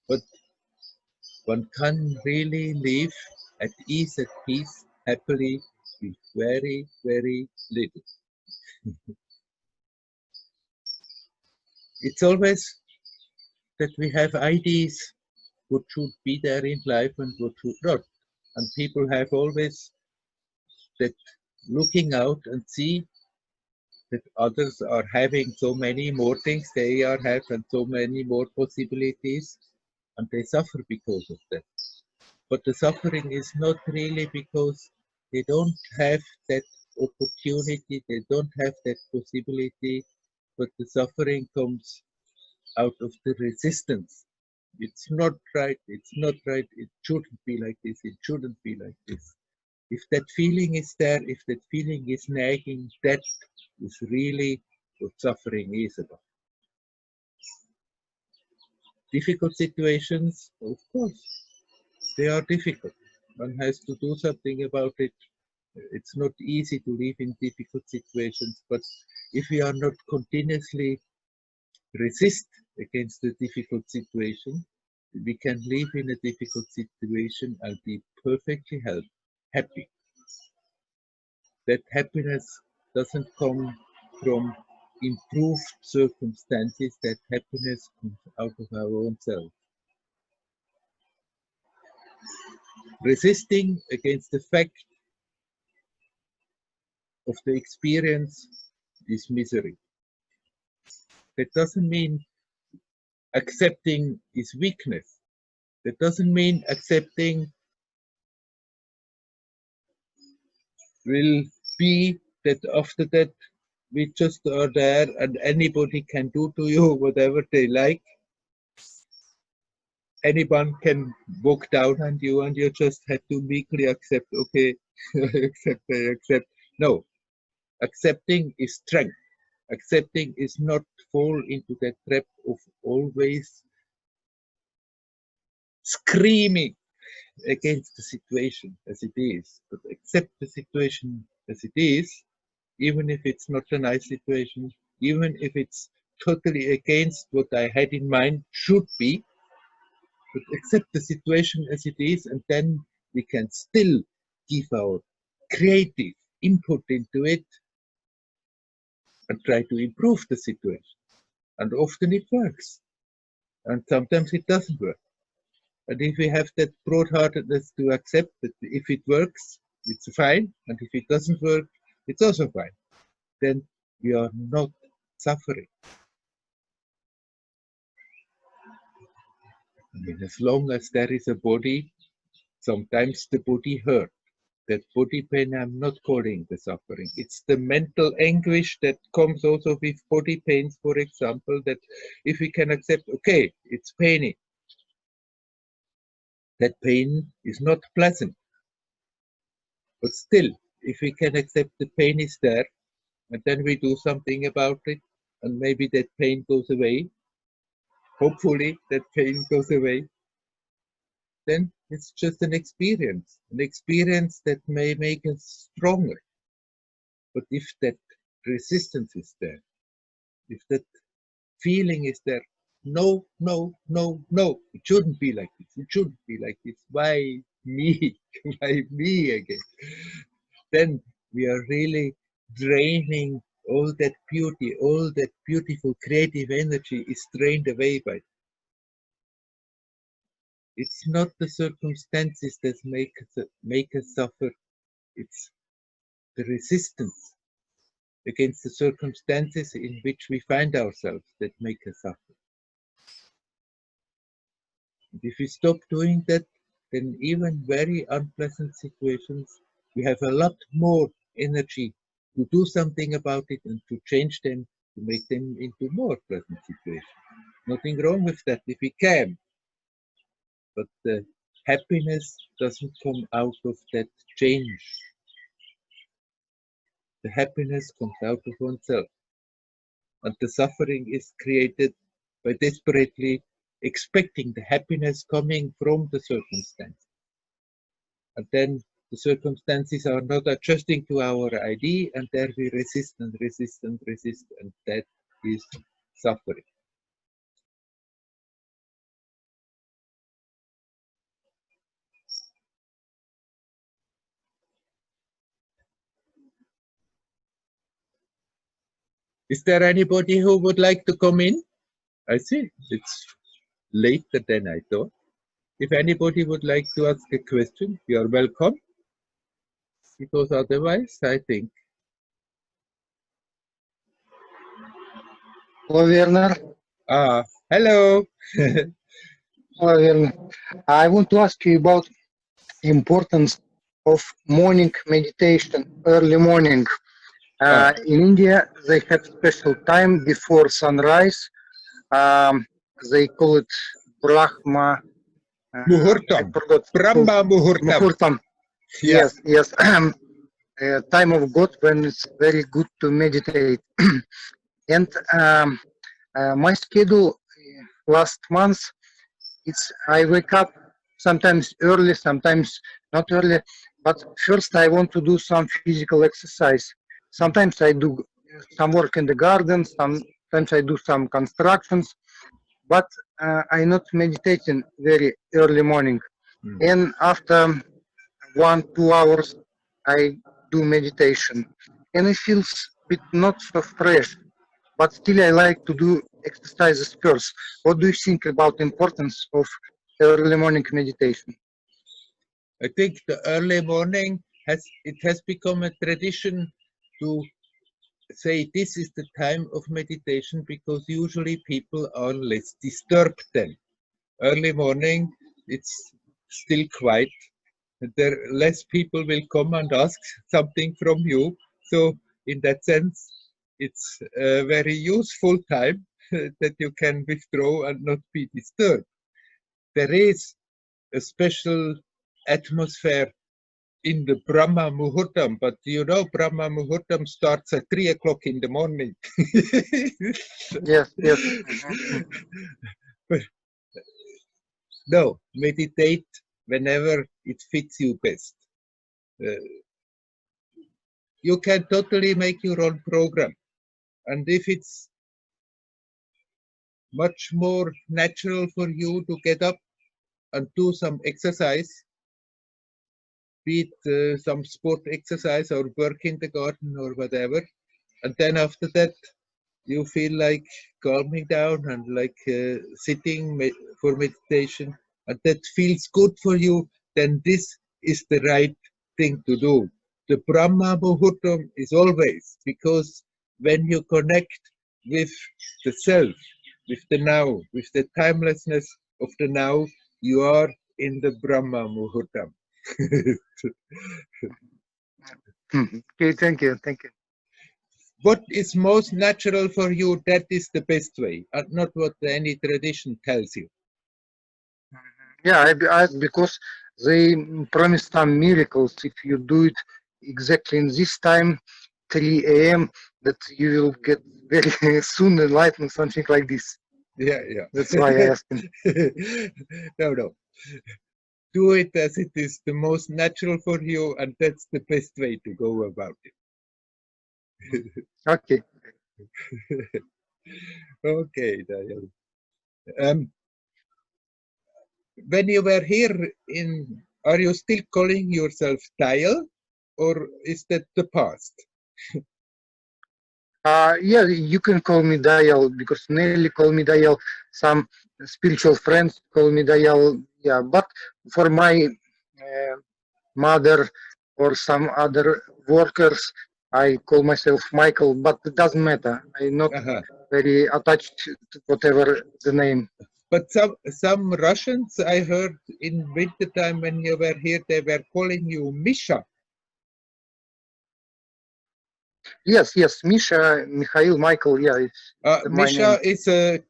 But one can really live at ease, at peace, happily, with very, very little. It's always that we have ideas what should be there in life and what should not. And people have always that looking out and see that others are having so many more things they are have and so many more possibilities, and they suffer because of that. But the suffering is not really because they don't have that opportunity, they don't have that possibility, but the suffering comes out of the resistance. It's not right, it's not right, it shouldn't be like this, it shouldn't be like this. If that feeling is there, if that feeling is nagging, that is really what suffering is about. Difficult situations, of course, they are difficult. One has to do something about it. It's not easy to live in difficult situations, but if we are not continuously resist against the difficult situation, we can live in a difficult situation and be perfectly happy. That happiness doesn't come from improved circumstances, that happiness comes out of our own self. Resisting against the fact of the experience is misery. That doesn't mean accepting is weakness. That doesn't mean accepting will be that after that we just are there and anybody can do to you whatever they like. Anyone can walk down on you and you just have to meekly accept, okay, accept. No, accepting is strength. Accepting is not fall into that trap of always screaming against the situation as it is, but accept the situation as it is, even if it's not a nice situation, even if it's totally against what I had in mind should be, but accept the situation as it is, and then we can still give our creative input into it and try to improve the situation. And often it works, and sometimes it doesn't work. And if we have that broad-heartedness to accept that if it works, it's fine, and if it doesn't work, it's also fine, then we are not suffering. I mean, as long as there is a body, sometimes the body hurts. That body pain I'm not calling the suffering. It's the mental anguish that comes also with body pains, for example, that if we can accept, okay, it's paining. That pain is not pleasant. But still, if we can accept the pain is there, and then we do something about it, and maybe that pain goes away, hopefully that pain goes away, then it's just an experience that may make us stronger. But if that resistance is there, if that feeling is there. No, no, no, no. It shouldn't be like this. It shouldn't be like this. Why me? Why me again? Then we are really draining all that beauty, all that beautiful creative energy is drained away by it. It's not the circumstances that make us suffer. It's the resistance against the circumstances in which we find ourselves that make us suffer. And if we stop doing that, then even very unpleasant situations, we have a lot more energy to do something about it and to change them, to make them into more pleasant situations. Nothing wrong with that if we can. But the happiness doesn't come out of that change. The happiness comes out of oneself. And the suffering is created by desperately expecting the happiness coming from the circumstances. And then the circumstances are not adjusting to our idea, and there we resist and resist and resist, and that is suffering. Is there anybody who would like to come in? I see it's later than I thought. If anybody would like to ask a question, you are welcome. Because otherwise, I think. Hello, Werner. Hello. Hello, Werner. I want to ask you about importance of morning meditation, early morning. In India, they have special time before sunrise. They call it Brahma. Muhurtam. Brahma Muhurtam. Muhurtam. Yeah. Yes, yes. Time of God when it's very good to meditate. And my schedule last month, I wake up sometimes early, sometimes not early. But first, I want to do some physical exercise. Sometimes I do some work in the garden. Sometimes I do some constructions. But I not meditating very early morning. And after 1-2 hours, I do meditation, and it feels a bit not so fresh. But still, I like to do exercises first. What do you think about importance of early morning meditation? I think the early morning has become a tradition to say this is the time of meditation because usually people are less disturbed then. Early morning, it's still quiet. There less people will come and ask something from you. So in that sense, it's a very useful time that you can withdraw and not be disturbed. There is a special atmosphere in the Brahma Muhurtam, but you know Brahma Muhurtam starts at 3 o'clock in the morning. Yes, yes. But no, meditate whenever it fits you best. You can totally make your own program. And if it's much more natural for you to get up and do some exercise, be it some sport exercise or work in the garden or whatever, and then after that you feel like calming down and like sitting for meditation, and that feels good for you, then this is the right thing to do. The Brahma Muhurtam is always, because when you connect with the self, with the now, with the timelessness of the now, you are in the Brahma Muhurtam. Okay, thank you. What is most natural for you, that is the best way, and not what any tradition tells you. Yeah, because they promise some miracles if you do it exactly in this time, 3 a.m., that you will get very soon enlightened, something like this. Yeah. That's why I asked him. No. Do it as it is the most natural for you, and that's the best way to go about it. Okay. Okay, Dayal. When you were here are you still calling yourself Dayal, or is that the past? Yeah, you can call me Dayal because Nelly call me Dayal. Some spiritual friends call me Dayal. Yeah, but for my mother or some other workers, I call myself Michael. But it doesn't matter. I'm not very attached to whatever the name. But some Russians I heard in winter time when you were here, they were calling you Misha. Yes, Misha, Mikhail, Michael. Yeah, it's my Misha name. is a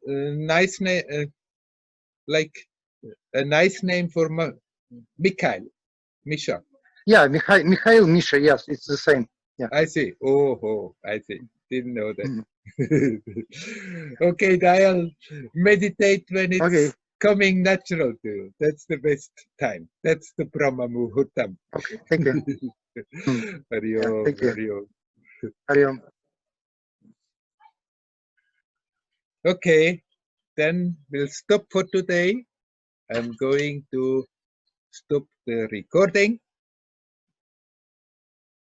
nice name, like a nice name for Mikhail. Misha. Yeah, Mikhail, Misha. Yes, it's the same. Yeah. I see. Oh, I see. Didn't know that. Okay, Dayal, meditate when it's coming natural to you. That's the best time. That's the Brahma Muhurtam. Okay, thank you. Hariom, thank you. Hariom. Hariom. Okay, then we'll stop for today. I'm going to stop the recording.